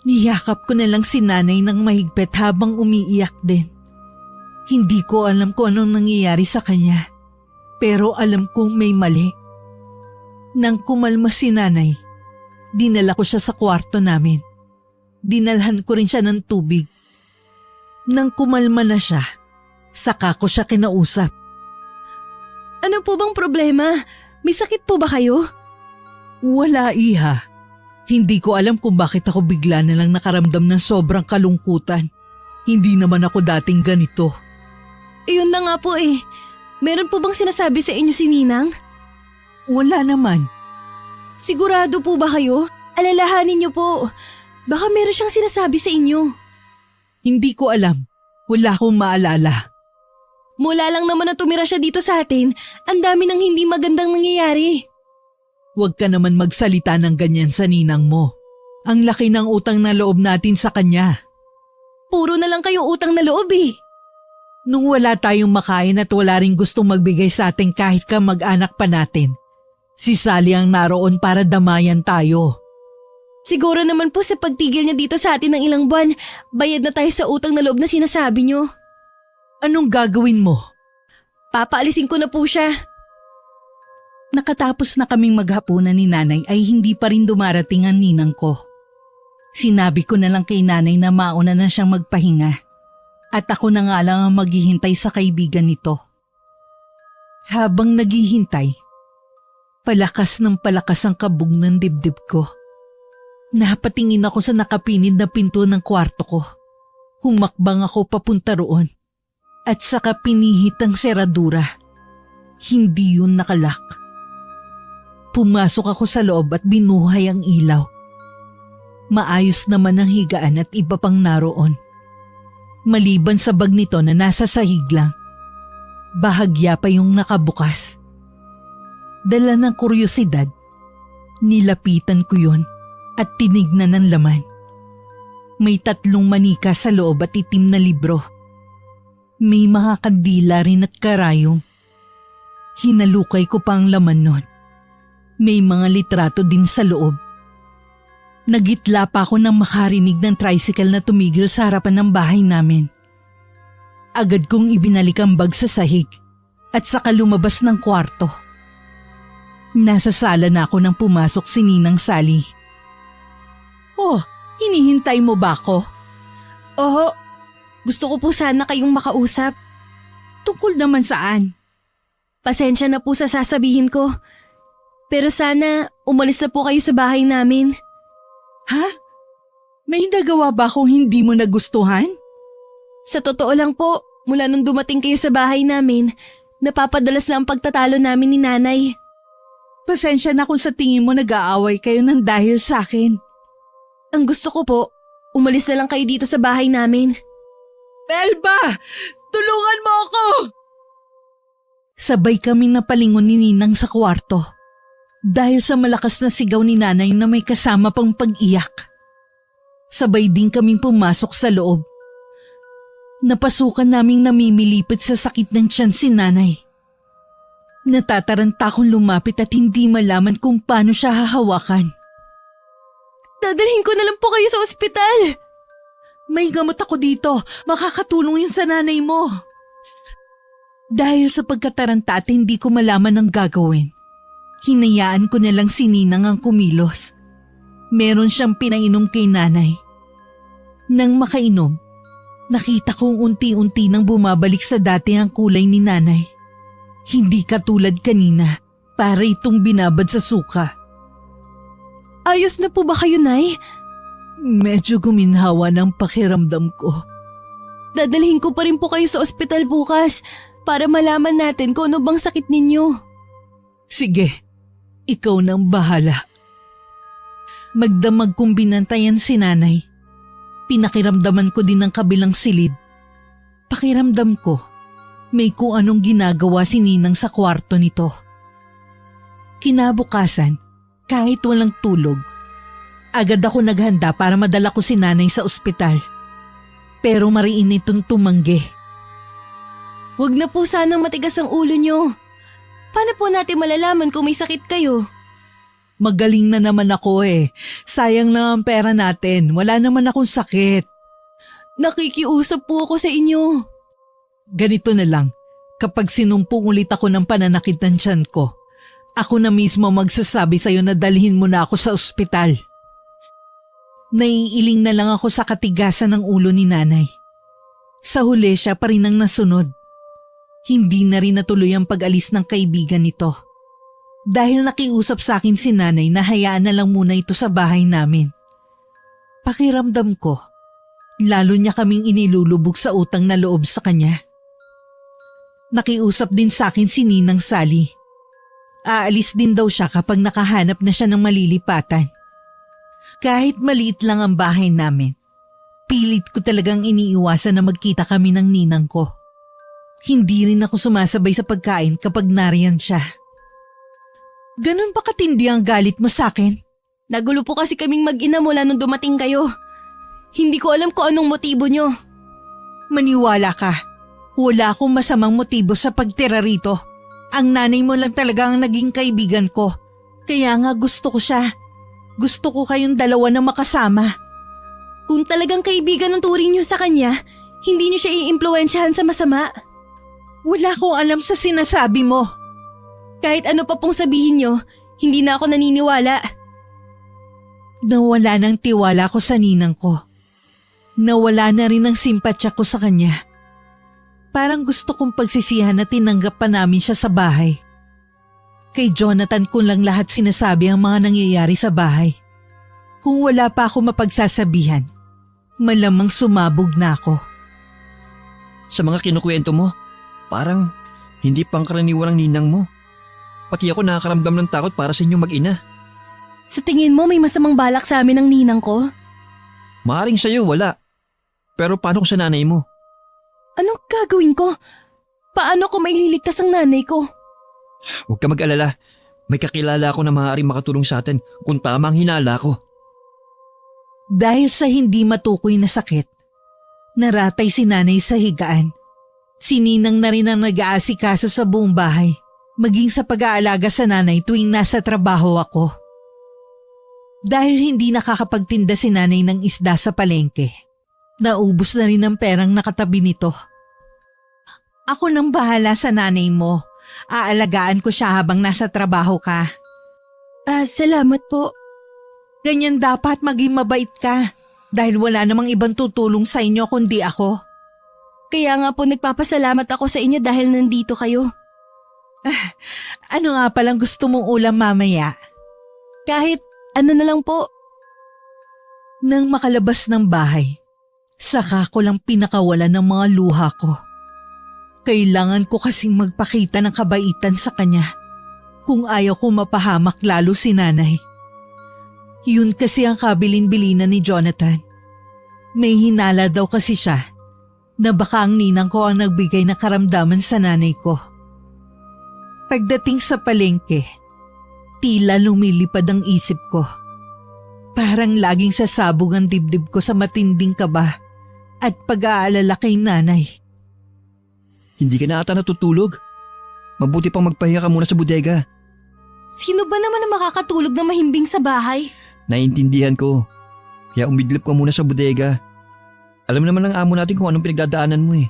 Niyakap ko na lang si nanay ng mahigpit habang umiiyak din. Hindi ko alam kung anong nangyayari sa kanya. Pero alam kong may mali. Nang kumalma si nanay, dinala ko siya sa kwarto namin. Dinalhan ko rin siya ng tubig. Nang kumalma na siya, saka ko siya kinausap. Ano po bang problema? May sakit po ba kayo? Wala, iha. Hindi ko alam kung bakit ako bigla na lang nakaramdam ng sobrang kalungkutan. Hindi naman ako dating ganito. Iyon na nga po eh. Meron po bang sinasabi sa inyo si Ninang? Wala naman. Sigurado po ba kayo? Alalahanin niyo po. Baka meron siyang sinasabi sa inyo. Hindi ko alam. Wala akong maalala. Mula lang naman na tumira siya dito sa atin, ang dami ng hindi magandang nangyayari. Huwag ka naman magsalita ng ganyan sa ninang mo. Ang laki ng utang na loob natin sa kanya. Puro na lang kayo utang na loob eh. Nung wala tayong makain at wala ring gustong magbigay sa atin kahit ka mag-anak pa natin, si Sally ang naroon para damayan tayo. Siguro naman po sa pagtigil niya dito sa atin ng ilang buwan, bayad na tayo sa utang na loob na sinasabi niyo. Anong gagawin mo? Papaalisin ko na po siya. Nakatapos na kaming maghapunan ni nanay ay hindi pa rin dumarating ang ninang ko. Sinabi ko na lang kay nanay na mauna na siyang magpahinga at ako na nga lang ang maghihintay sa kaibigan nito. Habang naghihintay, palakas ng palakas ang kabog ng dibdib ko. Napatingin ako sa nakapinid na pinto ng kwarto ko. Humakbang ako papunta roon at saka pinihit ang seradura. Hindi yun nakalak. Pumasok ako sa loob at binuhay ang ilaw. Maayos naman ang higaan at iba pang naroon. Maliban sa bag nito na nasa sahig lang, bahagya pa yung nakabukas. Dala ng kuryosidad, nilapitan ko yun at tinignan ang laman. May 3 manika sa loob at itim na libro. May mga kandila rin at karayong. Hinalukay ko pa ang laman nun. May mga litrato din sa loob. Nagitla pa ako nang makarinig ng tricycle na tumigil sa harapan ng bahay namin. Agad kong ibinalik ang bag sa sahig at saka lumabas ng kwarto. Nasa sala na ako nang pumasok si Ninang Sally. Oh, hinihintay mo ba ako? Oho, gusto ko po sana kayong makausap. Tungkol naman saan? Pasensya na po sa sasabihin ko. Pero sana umalis na po kayo sa bahay namin. Ha? May nagawa ba akong hindi mo nagustuhan? Sa totoo lang po, mula nung dumating kayo sa bahay namin, napapadalas na ang pagtatalo namin ni Nanay. Pasensya na kung sa tingin mo nag-aaway kayo ng dahil sa akin. Ang gusto ko po, umalis na lang kayo dito sa bahay namin. Elba! Tulungan mo ako! Sabay kaming napalingon ni Ninang sa kwarto. Dahil sa malakas na sigaw ni Nanay na may kasama pang pag-iyak. Sabay din kaming pumasok sa loob. Napasukan naming namimilipit sa sakit ng tiyan si nanay. Natataranta akong lumapit at hindi malaman kung paano siya hahawakan. Dadalhin ko na lang po kayo sa ospital. May gamot ako dito. Makakatulong yun sa nanay mo. Dahil sa pagkataranta at hindi ko malaman ang gagawin, hinayaan ko na lang si Ninang ang kumilos. Meron siyang pinainom kay nanay. Nang makainom, nakita kong unti-unti nang bumabalik sa dati ang kulay ni nanay. Hindi katulad kanina, para itong binabad sa suka. Ayos na po ba kayo, Nay? Medyo guminhawa ng pakiramdam ko. Dadalhin ko pa rin po kayo sa ospital bukas para malaman natin kung ano bang sakit ninyo. Sige, ikaw nang bahala. Magdamag kong binantayan si nanay. Pinakiramdaman ko din ang kabilang silid. Pakiramdam ko, may kung anong ginagawa si Ninang sa kwarto nito. Kinabukasan, kahit walang tulog, agad ako naghanda para madala ko si nanay sa ospital. Pero mariin itong tumanggi. Huwag na po sanang matigas ang ulo nyo. Paano po natin malalaman kung may sakit kayo? Magaling na naman ako eh. Sayang lang ang pera natin. Wala naman akong sakit. Nakikiusap po ako sa inyo. Ganito na lang. Kapag sinumpong ulit ako ng pananakit ng tiyan ko, ako na mismo magsasabi sa'yo na dalhin mo na ako sa ospital. Naiiling na lang ako sa katigasan ng ulo ni nanay. Sa huli siya pa rin ang nasunod. Hindi na rin natuloy ang pag-alis ng kaibigan nito. Dahil nakiusap sa akin si nanay na hayaan na lang muna ito sa bahay namin. Pakiramdam ko, lalo niya kaming inilulubog sa utang na loob sa kanya. Nakiusap din sa akin si Ninang Sally. Aalis din daw siya kapag nakahanap na siya ng malilipatan. Kahit maliit lang ang bahay namin, pilit ko talagang iniiwasan na magkita kami ng ninang ko. Hindi rin ako sumasabay sa pagkain kapag nariyan siya. Ganun ba katindi ang galit mo sa akin? Nagulo po kasi kaming mag-ina mula nung dumating kayo. Hindi ko alam kung anong motibo nyo. Maniwala ka. Wala akong masamang motibo sa pagtira rito. Ang nanay mo lang talaga ang naging kaibigan ko. Kaya nga gusto ko siya. Gusto ko kayong dalawa na makasama. Kung talagang kaibigan ang turing nyo sa kanya, hindi nyo siya iimpluwensyahan sa masama. Wala akong alam sa sinasabi mo. Kahit ano pa pong sabihin nyo, hindi na ako naniniwala. Nawala ng tiwala ko sa ninang ko. Nawala na rin ang simpatya ko sa kanya. Parang gusto kong pagsisihan na tinanggap pa namin siya sa bahay. Kay Jonathan ko lang lahat sinasabi ang mga nangyayari sa bahay. Kung wala pa ako mapagsasabihan, malamang sumabog na ako. Sa mga kinukwento mo, parang hindi pangkaraniwan ang ninang mo. Pati ako nakakaramdam ng takot para sa inyong mag-ina. Sa tingin mo may masamang balak sa amin ng ninang ko? Maaring sa'yo, wala. Pero paano kung sa nanay mo? Anong gagawin ko? Paano ko maililigtas ang nanay ko? Huwag ka mag-alala. May kakilala ako na maaaring makatulong sa atin kung tama ang hinala ko. Dahil sa hindi matukoy na sakit, naratay si nanay sa higaan. Si Ninang na rin ang nag-aasikaso sa buong bahay, maging sa pag-aalaga sa nanay tuwing nasa trabaho ako. Dahil hindi nakakapagtinda si nanay ng isda sa palengke, naubos na rin ang perang nakatabi nito. Ako nang bahala sa nanay mo. Aalagaan ko siya habang nasa trabaho ka. Salamat po. Ganyan dapat maging mabait ka dahil wala namang ibang tutulong sa inyo kundi ako. Kaya nga po nagpapasalamat ako sa inyo dahil nandito kayo. Ano nga palang gusto mong ulam mamaya? Kahit ano na lang po. Nang makalabas ng bahay, saka ko lang pinakawalan ng mga luha ko. Kailangan ko kasing magpakita ng kabaitan sa kanya kung ayaw ko mapahamak lalo si nanay. Yun kasi ang kabilin-bilinan ni Jonathan. May hinala daw kasi siya na baka ang ninang ko ang nagbigay ng karamdaman sa nanay ko. Pagdating sa palengke, tila lumilipad ang isip ko. Parang laging sasabog ang dibdib ko sa matinding kaba at pag-aalala kay nanay. Hindi ka na ata natutulog. Mabuti pang magpahinga ka muna sa bodega. Sino ba naman ang makakatulog na mahimbing sa bahay? Naiintindihan ko. Kaya umidlip ka muna sa bodega. Alam naman ng amo natin kung anong pinagdadaanan mo eh.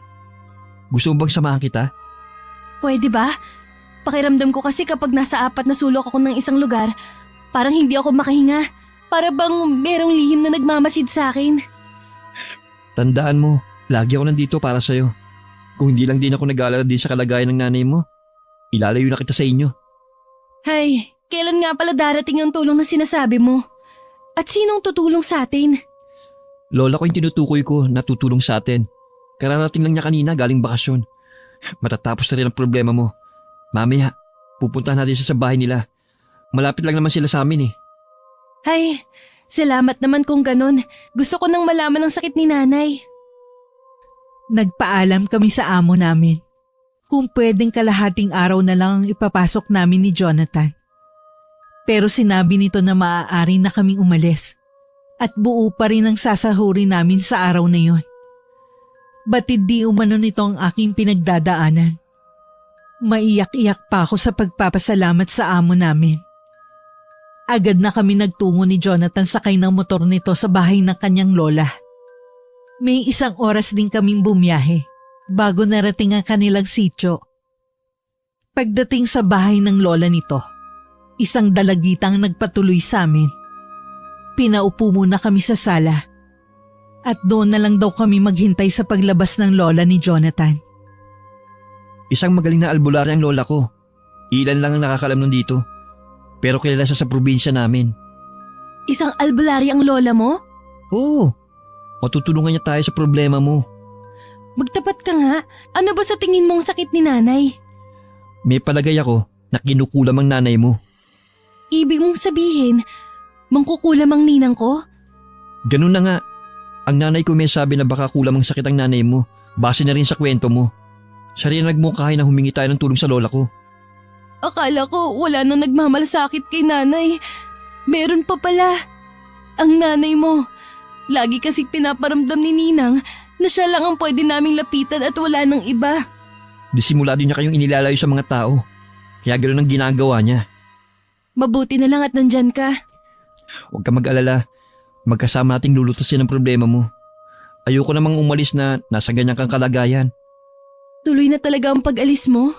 Gusto mo bang samahan kita? Pwede ba? Pakiramdam ko kasi kapag nasa 4 na sulok ako ng isang lugar, parang hindi ako makahinga. Para bang merong lihim na nagmamasid sa akin. Tandaan mo, lagi ako nandito para sa'yo. Kung hindi lang din ako nag-aalala din sa kalagayan ng nanay mo, ilalayo na kita sa inyo. Hay, kailan nga pala darating ang tulong na sinasabi mo? At sinong tutulong sa atin? Lola ko yung tinutukoy ko na tutulong sa atin. Kararating lang niya kanina galing bakasyon. Matatapos na rin ang problema mo. Mamaya, pupuntahan natin siya sa bahay nila. Malapit lang naman sila sa amin eh. Hay, salamat naman kung ganun. Gusto ko nang malaman ang sakit ni nanay. Nagpaalam kami sa amo namin kung pwedeng kalahating araw na lang ang ipapasok namin ni Jonathan. Pero sinabi nito na maaari na kaming umalis at buo pa rin ang sasahurin namin sa araw na yon. Batid di umano nito ang aking pinagdadaanan. Maiyak-iyak pa ako sa pagpapasalamat sa amo namin. Agad na kami nagtungo ni Jonathan sakay ng motor nito sa bahay ng kanyang lola. May 1 oras din kaming bumiyahe bago narating ang kanilang sityo. Pagdating sa bahay ng lola nito, isang dalagitang nagpatuloy sa amin. Pinaupo muna kami sa sala at doon na lang daw kami maghintay sa paglabas ng lola ni Jonathan. Isang magaling na albularyo ang lola ko. Ilan lang ang nakakalam nun dito. Pero kilala siya sa probinsya namin. Isang albularyo ang lola mo? Oo. Matutulungan niya tayo sa problema mo. Magtapat ka nga. Ano ba sa tingin mong sakit ni nanay? May palagay ako na kinukulam ang nanay mo. Ibig mong sabihin, mangkukulam ang ninang ko? Ganun na nga. Ang nanay ko may sabi na baka kulam ang sakit ang nanay mo. Base na rin sa kwento mo. Siya rin nagmungkahi na humingi tayo ng tulong sa lola ko. Akala ko wala nang nagmamalasakit kay nanay. Meron pa pala. Ang nanay mo. Lagi kasi pinaparamdam ni Ninang na siya lang ang pwede naming lapitan at wala nang iba. Disimula din niya kayong inilalayo sa mga tao. Kaya ganoon ang ginagawa niya. Mabuti na lang at nandyan ka. Huwag ka mag-alala. Magkasama nating lulutasin ang problema mo. Ayoko namang umalis na nasa ganyan kang kalagayan. Tuloy na talaga ang pag-alis mo?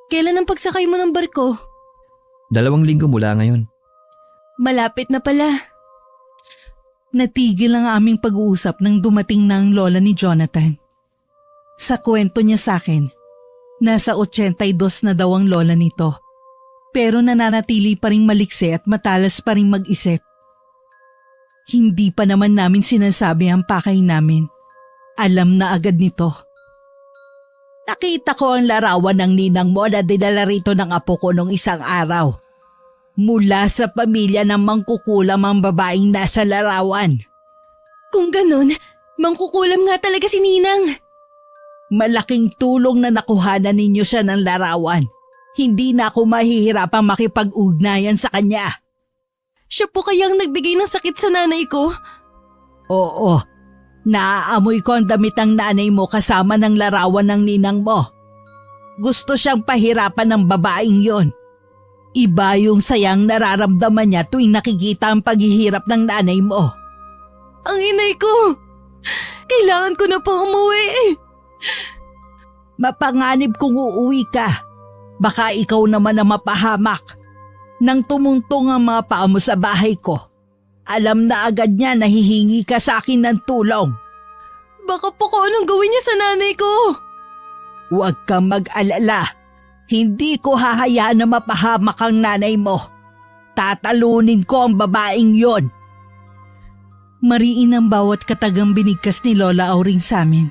Kailan ang pagsakay mo ng barko? 2 linggo mula ngayon. Malapit na pala. Natigil ang aming pag-uusap nang dumating na ang lola ni Jonathan. Sa kwento niya sa akin, nasa 82 na daw ang lola nito. Pero nananatili pa ring maliksi at matalas pa ring mag-isip. Hindi pa naman namin sinasabi ang pakay namin. Alam na agad nito. Nakita ko ang larawan ng ninang mo na dinala rito ng apo ko nung isang araw. Mula sa pamilya ng mangkukulam ang babaeng nasa larawan. Kung ganun, mangkukulam nga talaga si Ninang. Malaking tulong na nakuhanan ninyo siya ng larawan. Hindi na ako mahihirapang makipag-ugnayan sa kanya. Siya po kayang nagbigay ng sakit sa nanay ko? Oo, naaamoy ko ang damit ng nanay mo kasama ng larawan ng ninang mo. Gusto siyang pahirapan ng babaeng yon. Iba yung sayang nararamdaman niya tuwing nakikita ang paghihirap ng nanay mo. Ang inay ko! Kailangan ko na pang umuwi. Mapanganib kung uuwi ka. Baka ikaw naman ang mapahamak. Nang tumungtong ang mga paa mo sa bahay ko, alam na agad niya na hihingi ka sa akin ng tulong. Baka po kung anong gawin niya sa nanay ko. Huwag kang mag-alala. Hindi ko hahayaan na mapahamak ang nanay mo. Tatalunin ko ang babaeng yon. Mariin ang bawat katagang binigkas ni Lola Auring sa amin.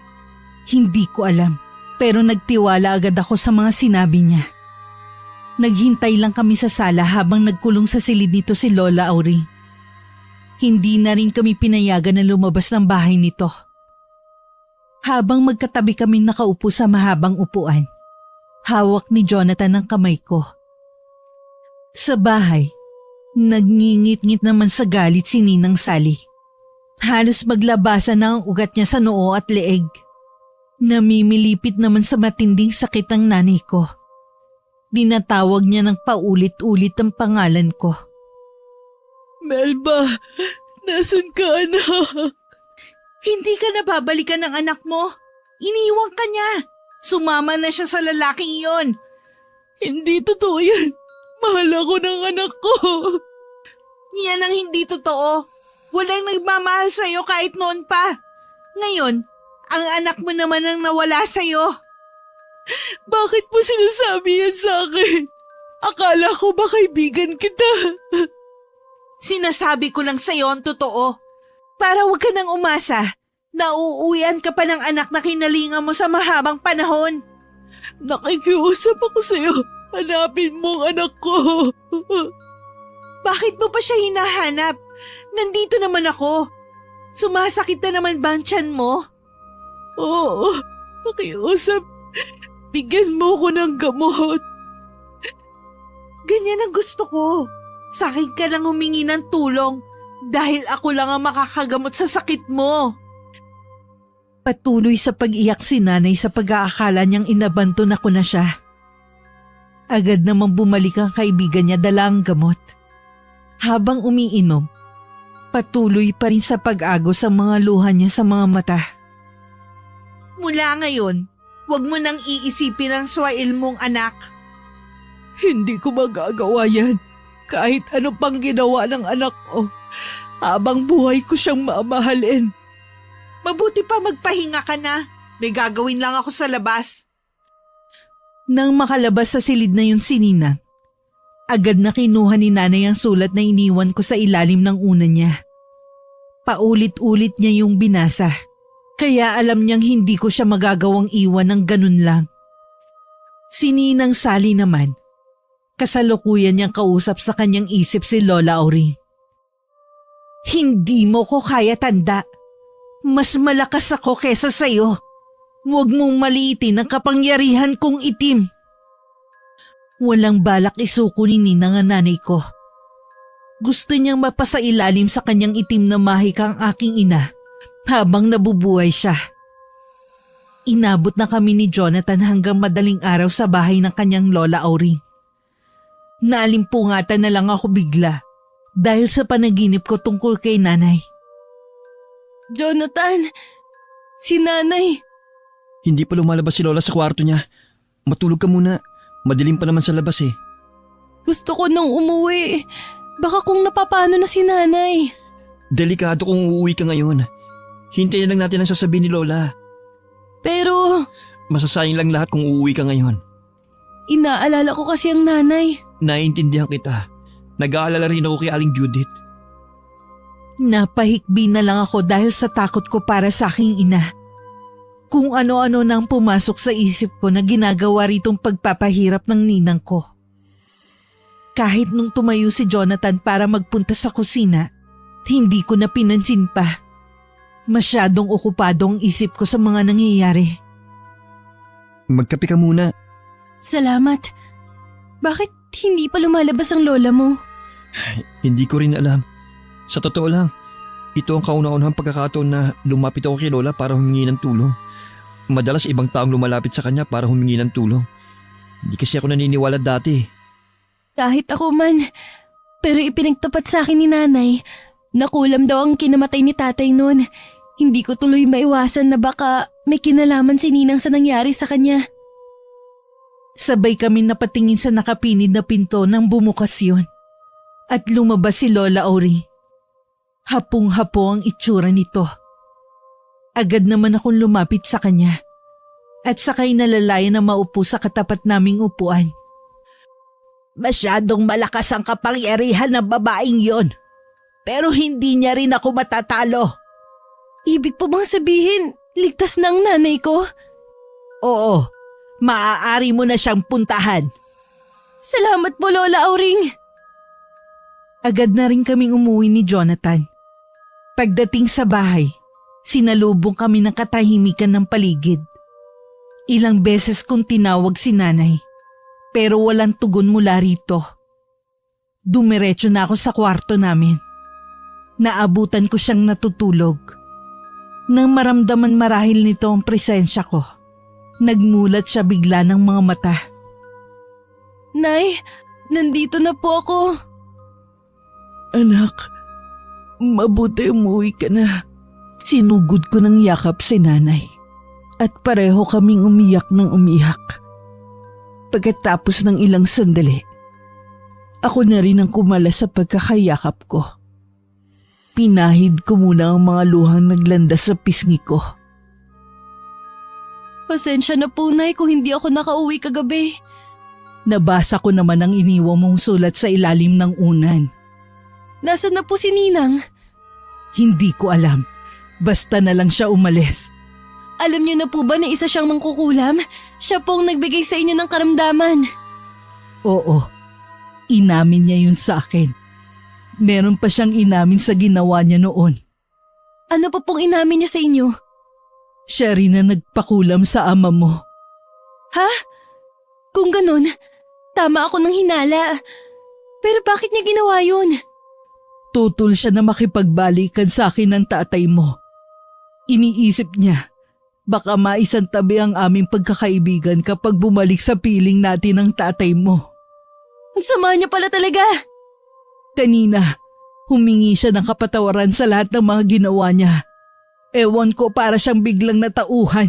Hindi ko alam, pero nagtiwala agad ako sa mga sinabi niya. Naghintay lang kami sa sala habang nagkulong sa silid nito si Lola Auring. Hindi na rin kami pinayagan na lumabas ng bahay nito. Habang magkatabi kaming nakaupo sa mahabang upuan, hawak ni Jonathan ang kamay ko. Sa bahay, Nagngingit-ngit naman sa galit si Ninang Sally. Halos maglabasan na ang ugat niya sa noo at leeg. Namimilipit naman sa matinding sakit ang nanay ko. Dinatawag niya ng paulit-ulit ang pangalan ko. Melba, nasan ka anak? Hindi ka nababalikan ng anak mo. Iniwan ka niya. Sumama na siya sa lalaking yon. Hindi totoo yan. Mahal ako ng anak ko. Yan ang hindi totoo. Walang nagmamahal sa'yo kahit noon pa. Ngayon, ang anak mo naman ang nawala sa'yo. Bakit mo sinasabi yan sa akin? Akala ko ba kaibigan kita? Sinasabi ko lang sa'yo ang totoo. Para huwag ka nang umasa. Nauuwian ka pa ng anak na kinalingan mo sa mahabang panahon. Nakikiusap ako sa'yo. Hanapin mo ang anak ko. Bakit mo pa siya hinahanap? Nandito naman ako. Sumasakit na naman ba ang tiyan mo? Oo, nakiusap. Bigyan mo ko ng gamot. Ganyan ang gusto ko. Sa akin ka lang humingi ng tulong dahil ako lang ang makakagamot sa sakit mo. Patuloy sa pag-iyak si nanay sa pag-aakala niyang inabanton ako na siya. Agad namang bumalik ang kaibigan niya dala ang gamot. Habang umiinom, patuloy pa rin sa pag-agos ang mga luha niya sa mga mata. Mula ngayon, huwag mo nang iisipin ang swail mong anak. Hindi ko magagawa yan. Kahit ano pang ginawa ng anak ko, habang buhay ko siyang mamahalin. Mabuti pa magpahinga ka na. May gagawin lang ako sa labas. Nang makalabas sa silid na yun si Ninang, agad na kinuha ni nanay ang sulat na iniwan ko sa ilalim ng una niya. Paulit-ulit niya yung binasa, kaya alam niyang hindi ko siya magagawang iwan ng ganun lang. Si Ninang Sally naman, kasalukuyan niyang kausap sa kanyang isip si Lola Auring. Hindi mo ko kaya tanda. Mas malakas ako kesa sa'yo. Huwag mong maliitin ang kapangyarihan kong itim. Walang balak isuko ni Ninang ang nanay ko. Gusto niyang mapasailalim sa kanyang itim na mahika ang aking ina habang nabubuhay siya. Inabot na kami ni Jonathan hanggang madaling araw sa bahay ng kanyang Lola Auring. Naalimpungatan na lang ako bigla dahil sa panaginip ko tungkol kay nanay. Jonathan, si nanay. Hindi pa lumalabas si Lola sa kwarto niya. Matulog ka muna. Madilim pa naman sa labas eh. Gusto ko nang umuwi. Baka kung napapano na si nanay. Delikado kung uuwi ka ngayon. Hintayin lang natin ang sasabihin ni Lola. Pero Masasayang lang lahat kung uuwi ka ngayon. inaalala ko kasi ang nanay. Naiintindihan kita. Nag-aalala rin ako kay Aling Judith. Napahikbi na lang ako dahil sa takot ko para sa aking ina. Kung ano-ano nang pumasok sa isip ko na ginagawa ritong pagpapahirap ng ninang ko. Kahit nung tumayo si Jonathan para magpunta sa kusina, hindi ko na pinansin pa. Masyadong okupado ang isip ko sa mga nangyayari. Magkape ka muna. Salamat. Bakit hindi pa lumalabas ang lola mo? Hindi ko rin alam. Sa totoo lang, ito ang kauna-unahang pagkakataon na lumapit ako kay Lola para humingi ng tulong. Madalas ibang taong lumalapit sa kanya para humingi ng tulong. Hindi kasi ako naniniwala dati. Kahit ako man. Pero ipinagtapat sa akin ni nanay. Nakulam daw ang kinamatay ni tatay noon. Hindi ko tuloy maiwasan na baka may kinalaman si Ninang sa nangyari sa kanya. Sabay kami napatingin sa nakapinid na pinto nang bumukas yun. At lumabas si Lola Auring. Hapong-hapo ang itsura nito. Agad naman akong lumapit sa kanya at sakay nalalayan na maupo sa katapat naming upuan. Masyadong malakas ang kapangyarihan ng babaeng yon, pero hindi niya rin ako matatalo. Ibig po bang sabihin, ligtas na ang nanay ko? Oo, maaari mo na siyang puntahan. Salamat po, Lola Auring. Agad na rin kaming umuwi ni Jonathan. Pagdating sa bahay, sinalubong kami ng katahimikan ng paligid. Ilang beses kong tinawag si nanay, pero walang tugon mula rito. Dumiretso na ako sa kwarto namin. Naabutan ko siyang natutulog. Nang maramdaman marahil nito ang presensya ko, nagmulat siya bigla ng mga mata. Nay, nandito na po ako. Anak, mabuti umuwi ka na. Sinugod ko ng yakap si nanay at pareho kaming umiyak ng umiyak. Pagkatapos ng ilang sandali, ako na rin ang kumala sa pagkakayakap ko. Pinahid ko muna ang mga luhang naglandas sa pisngi ko. Pasensya na po, Nay, kung hindi ako nakauwi kagabi. Nabasa ko naman ang iniwang mong sulat sa ilalim ng unan. Nasaan na po si Ninang? Hindi ko alam. Basta na lang siya umalis. Alam niyo na po ba na isa siyang mangkukulam? Siya pong nagbigay sa inyo ng karamdaman. Oo, inamin niya yun sa akin. Meron pa siyang inamin sa ginawa niya noon. Ano pa pong inamin niya sa inyo? Siya rin na nagpakulam sa ama mo. Ha? Kung ganun, tama ako ng hinala. Pero bakit niya ginawa yun? Tutol siya na makipagbalikan sa akin ng tatay mo. Iniisip niya, baka maisantabi ang aming pagkakaibigan kapag bumalik sa piling natin ang tatay mo. Ang sama niya pala talaga. Kanina, humingi siya ng kapatawaran sa lahat ng mga ginawa niya. Ewan ko, para siyang biglang natauhan.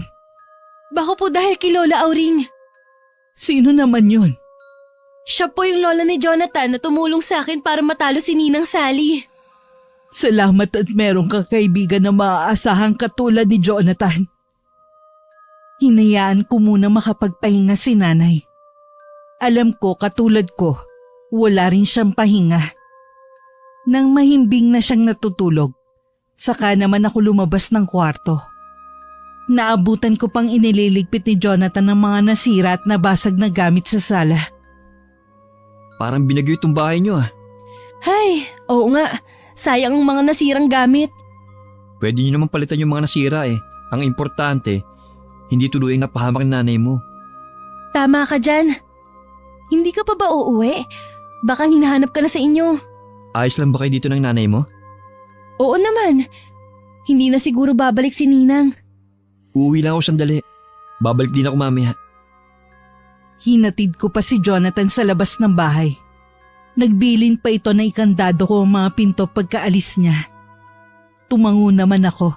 Baka po dahil kay Lola Auring. Sino naman yun? Siya po yung lola ni Jonathan na tumulong sa akin para matalo si Ninang Sally. Salamat at meron kang kaibigan na maaasahang katulad ni Jonathan. Hinayaan ko muna makapagpahinga si nanay. Alam ko, katulad ko, wala rin siyang pahinga. Nang mahimbing na siyang natutulog, saka naman ako lumabas ng kwarto. Naabutan ko pang inililigpit ni Jonathan ng mga nasira at nabasag na gamit sa sala. Parang binagyo itong bahay niyo ah. Hay, oo nga. Sayang ang mga nasirang gamit. Pwede niyo naman palitan yung mga nasira eh. Ang importante, hindi tuluyang napahamak ng nanay mo. Tama ka dyan. Hindi ka pa ba uuwi? Baka hinahanap ka na sa inyo. Ayos lang ba kayo dito ng nanay mo? Oo naman. Hindi na siguro babalik si Ninang. Uuwi lang ako sandali. Babalik din ako mamaya. Hinatid ko pa si Jonathan sa labas ng bahay. Nagbilin pa ito na ikandado ko ang mga pinto pagkaalis niya. Tumango naman ako.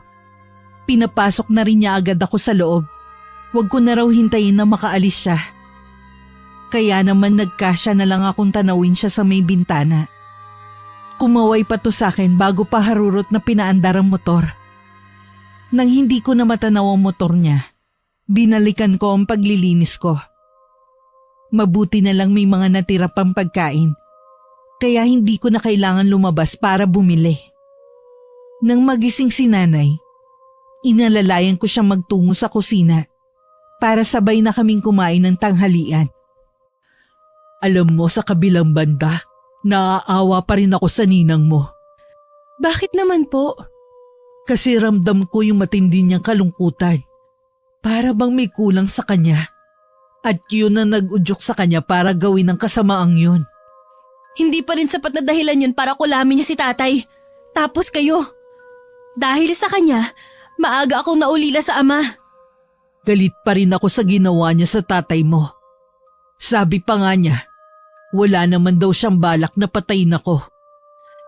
Pinapasok na rin niya agad ako sa loob. Huwag ko na raw hintayin na makaalis siya. Kaya naman nagkasya na lang akong tanawin siya sa may bintana. Kumaway pa to sa akin bago pa harurot na pinaandar ang motor. Nang hindi ko na matanaw ang motor niya, binalikan ko ang paglilinis ko. Mabuti na lang may mga natira pang pagkain. Kaya hindi ko na kailangan lumabas para bumili. Nang magising si nanay, inalalayan ko siyang magtungo sa kusina para sabay na kaming kumain ng tanghalian. Alam mo, sa kabilang banda, naaawa pa rin ako sa ninang mo. Bakit naman po? Kasi ramdam ko yung matindi niyang kalungkutan. Para bang may kulang sa kanya. At yun na nag-udyok sa kanya para gawin ang kasamaang yun. Hindi pa rin sapat na dahilan yun para kulamin niya si tatay. Tapos kayo. Dahil sa kanya, maaga akong naulila sa ama. Galit pa rin ako sa ginawa niya sa tatay mo. Sabi pa nga niya, wala naman daw siyang balak na patayin ako.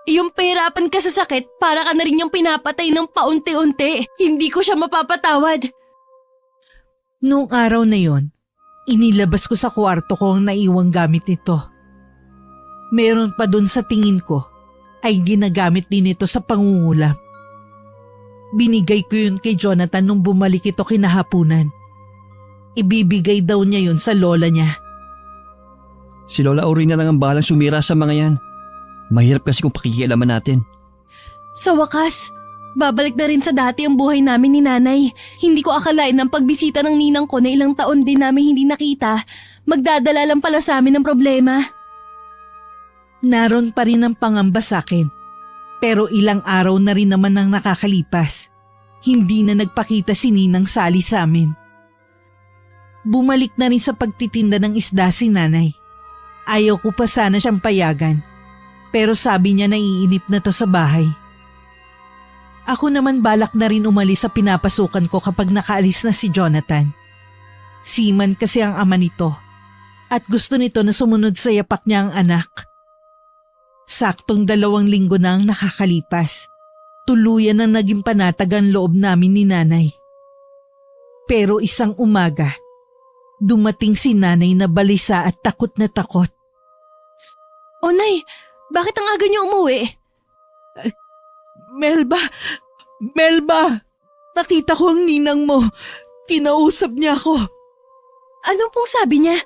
Yung pahirapan ka sa sakit, para ka na rin yung pinapatay ng paunti-unti. Hindi ko siya mapapatawad. Noong araw na yon, inilabas ko sa kwarto ko ang naiwang gamit nito. Meron pa dun sa tingin ko ay ginagamit din ito sa pangungulam. Binigay ko yun kay Jonathan nung bumalik ito kinahapunan. Ibibigay daw niya yun sa lola niya. Si Lola Auring na lang ang bahalang sumira sa mga yan. Mahirap kasi kung pakikialaman natin. Sa wakas, babalik na rin sa dati ang buhay namin ni nanay. Hindi ko akalain ng pagbisita ng ninang ko na ilang taon din namin hindi nakita, magdadala lang pala sa amin ng problema. Naroon pa rin ang pangamba sa akin. Pero ilang araw na rin naman ang nakakalipas. Hindi na nagpakita si Ninang Sally sa amin. Bumalik na rin sa pagtitinda ng isda si nanay. Ayaw ko pa sana siyang payagan. Pero sabi niya naiinip na to sa bahay. Ako naman balak na rin umalis sa pinapasukan ko kapag nakaalis na si Jonathan. Seaman kasi ang ama nito at gusto nito na sumunod sa yapak niya ang anak. Saktong 2 linggo na ang nakakalipas. Tuluyan ang naging panatag ang loob namin ni nanay. Pero isang umaga, dumating si nanay na balisa at takot na takot. O Nay, bakit ang aga niyo umuwi? Melba, nakita ko ang ninang mo. Kinausap niya ako. Anong pong sabi niya?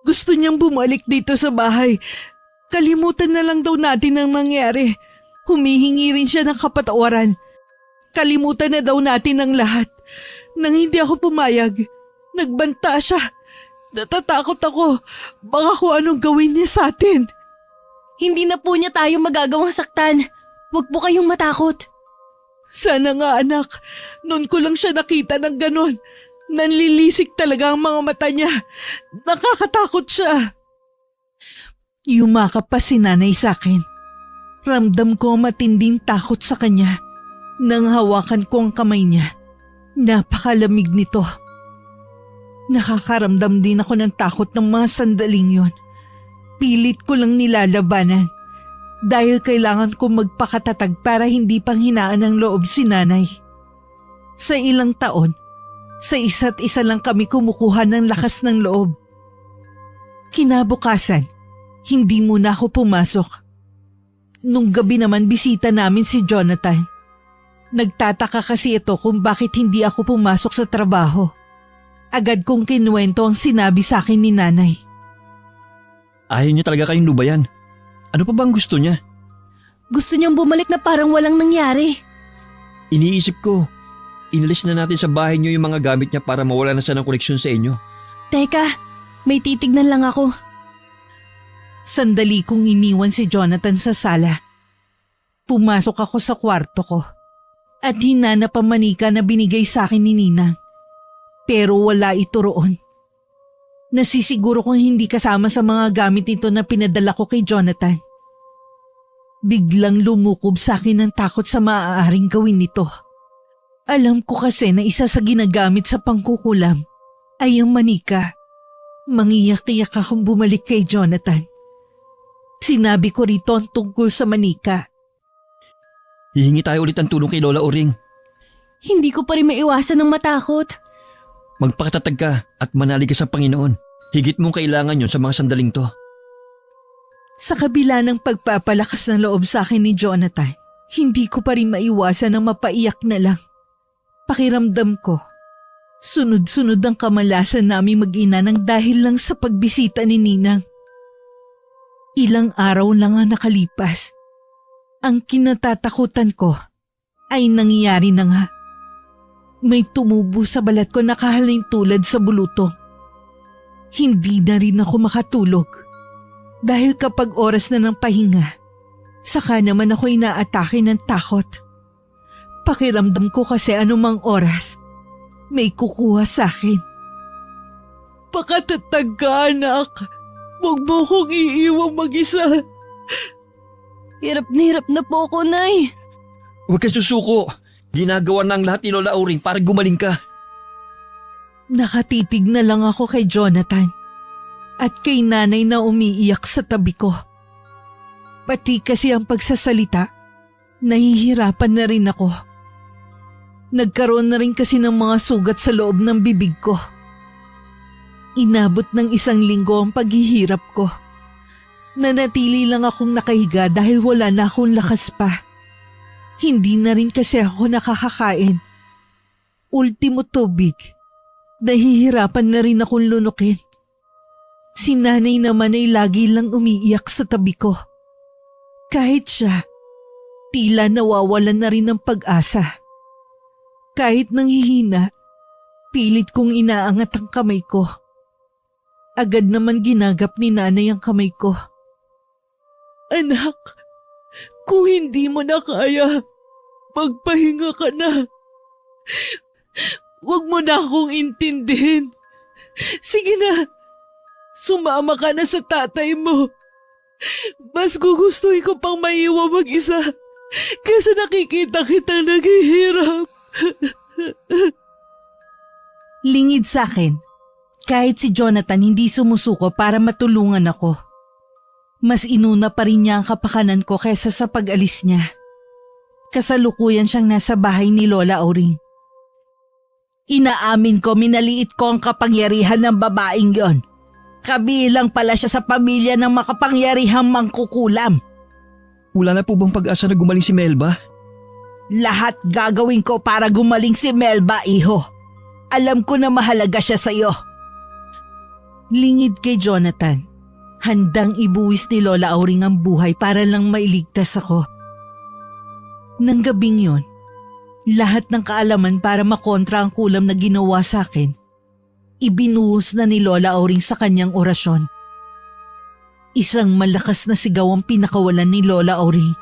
Gusto niyang bumalik dito sa bahay. Kalimutan na lang daw natin ang nangyari. Humihingi rin siya ng kapatawaran. Kalimutan na daw natin ang lahat. Nang hindi ako pumayag, nagbanta siya. Natatakot ako. Baka kung anong gawin niya sa atin. Hindi na po niya tayo magagawang saktan. Huwag po kayong matakot. Sana nga anak, noon ko lang siya nakita ng ganon. Nanlilisik talaga ang mga mata niya. Nakakatakot siya. Yumakap pa si nanay sa akin. Ramdam ko matinding takot sa kanya. Nang hawakan ko ang kamay niya, napakalamig nito. Nakakaramdam din ako ng takot ng mga sandaling yon. Pilit ko lang nilalabanan dahil kailangan ko magpakatatag para hindi panghinaan ng loob si nanay. Sa ilang taon, sa isa't isa lang kami kumukuha ng lakas ng loob. Kinabukasan, hindi muna ako pumasok. Nung gabi naman bisita namin si Jonathan. Nagtataka kasi ito kung bakit hindi ako pumasok sa trabaho. Agad kong kinuwento ang sinabi sa akin ni nanay. Ayaw niya talaga kayong lubayan. Ano pa bang gusto niya? Gusto niyang bumalik na parang walang nangyari. Iniisip ko, inalis na natin sa bahay niyo yung mga gamit niya para mawala na siya ng koneksyon sa inyo. Teka, may titignan lang ako. Sandali kong iniwan si Jonathan sa sala. Pumasok ako sa kwarto ko at hinanap ang manika na binigay sa akin ni Ninang. Pero wala ito roon. Nasisiguro kong hindi kasama sa mga gamit nito na pinadala ko kay Jonathan. Biglang lumukob sa akin ng takot sa maaaring gawin nito. Alam ko kasi na isa sa ginagamit sa pangkukulam ay ang manika. Mangiyak-iyak akong bumalik kay Jonathan. Sinabi ko rito ang tungkol sa manika. Hihingi tayo ulit ng tulong kay Lola Uring. Hindi ko pa rin maiwasan ng matakot. Magpakatatag ka at manalig ka sa Panginoon. Higit mong kailangan yon sa mga sandaling to. Sa kabila ng pagpapalakas ng loob sa akin ni Jonathan, hindi ko pa rin maiwasan ang mapaiyak na lang. Pakiramdam ko, sunod-sunod ang kamalasan namin mag-ina ng dahil lang sa pagbisita ni Ninang. Ilang araw lang ang nakalipas. Ang kinatatakutan ko ay nangyayari na nga. May tumubo sa balat ko na kahaling tulad sa bulutong. Hindi na rin ako makatulog. Dahil kapag oras na ng pahinga, saka naman ako inaatake ng takot. Pakiramdam ko kasi anumang oras, may kukuha sa akin. Pakatatag ka anak. Huwag mo kong iiwang mag-isa. Hirap na po ako, Nay. Huwag kang susuko. Ginagawa na ang lahat ni Lola Uring para gumaling ka. Nakatitig na lang ako kay Jonathan at kay nanay na umiiyak sa tabi ko. Pati kasi ang pagsasalita, nahihirapan na rin ako. Nagkaroon na rin kasi ng mga sugat sa loob ng bibig ko. Inabot ng 1 linggo ang paghihirap ko. Nanatili lang akong nakahiga dahil wala na akong lakas pa. Hindi na rin kasi ako nakakakain. Ultimo tubig. Nahihirapan na rin akong lunukin. Si nanay naman ay lagi lang umiiyak sa tabi ko. Kahit siya, tila nawawalan na rin ng pag-asa. Kahit nanghihina, pilit kong inaangat ang kamay ko. Agad naman ginagap ni nanay ang kamay ko. Anak, kung hindi mo na kaya, magpahinga ka na. Huwag mo na akong intindihin. Sige na, sumama ka na sa tatay mo. Mas gugustuhin ko pang maiwan mag-isa kaysa nakikita kitang naghihirap. Lingid sa akin, kahit si Jonathan hindi sumusuko para matulungan ako. Mas inuna pa rin niya ang kapakanan ko kaysa sa pag-alis niya. Kasalukuyan siyang nasa bahay ni Lola Auring. Inaamin ko minaliit ko ang kapangyarihan ng babaeng yon. Kabilang pala siya sa pamilya ng makapangyarihang mangkukulam. Wala na po bang pag-asa na gumaling si Melba? Lahat gagawin ko para gumaling si Melba, iho. Alam ko na mahalaga siya sa'yo. Lingid kay Jonathan, handang ibuwis ni Lola Auring ang buhay para lang mailigtas ako. Nang gabing yon, lahat ng kaalaman para makontra ang kulam na ginawa sa akin, ibinuhos na ni Lola Auring sa kanyang orasyon. Isang malakas na sigaw ang pinakawalan ni Lola Auring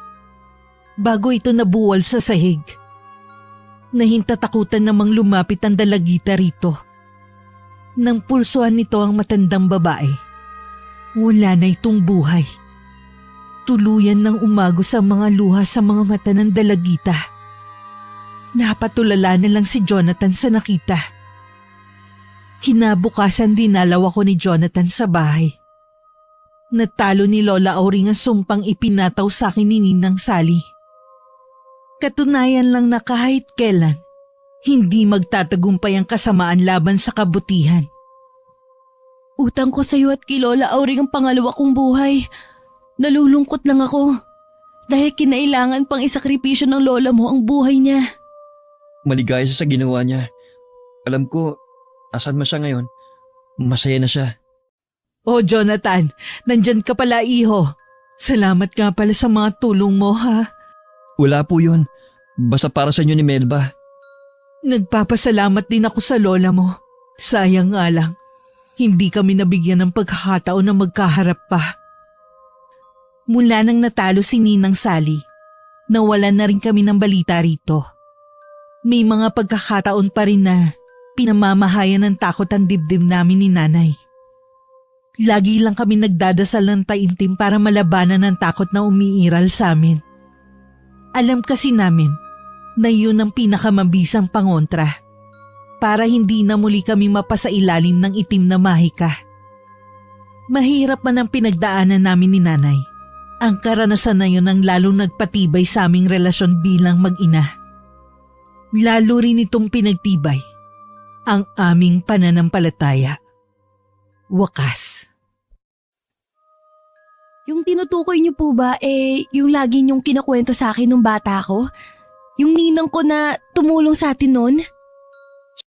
bago ito nabuwal sa sahig. Nahintatakutan namang lumapit ang dalagita rito. Nang pulsuhan nito ang matandang babae, wala na itong buhay. Tuluyan ng umagos ang mga luha sa mga mata ng dalagita. Napatulala na lang si Jonathan sa nakita. Kinabukasan dinalaw ako ni Jonathan sa bahay. Natalo ni Lola Auring ang sumpang ipinataw sa akin ni Ninang Sally. Katunayan lang na kahit kailan, hindi magtatagumpay ang kasamaan laban sa kabutihan. Utang ko sa'yo at kay Lola Auring ang pangalawa kong buhay. Nalulungkot lang ako dahil kinailangan pang isakripisyo ng lola mo ang buhay niya. Maligaya siya sa ginawa niya. Alam ko, asan man siya ngayon, masaya na siya. Oh Jonathan, nandyan ka pala iho. Salamat nga pala sa mga tulong mo ha. Wala po yun. Basta para sa inyo ni Melba. Nagpapasalamat din ako sa lola mo. Sayang nga lang, hindi kami nabigyan ng pagkakataon na magkaharap pa. Mula nang natalo si Ninang Sally, nawalan na rin kami ng balita rito. May mga pagkakataon pa rin na pinamamahayan ng takot ang dibdib namin ni Nanay. Lagi lang kami nagdadasal ng taimtim para malabanan ng takot na umiiral sa amin. Alam kasi namin na yun ang pinakamabisang pangontra para hindi na muli kami mapasailalim ng itim na mahika. Mahirap man ang pinagdaanan namin ni Nanay. Ang karanasan na yun ang lalong nagpatibay sa aming relasyon bilang mag-ina. Lalo rin itong pinagtibay ang aming pananampalataya. Wakas. Yung tinutukoy niyo po ba yung lagi niyong kinakwento sa akin nung bata ko? Yung ninang ko na tumulong sa atin noon?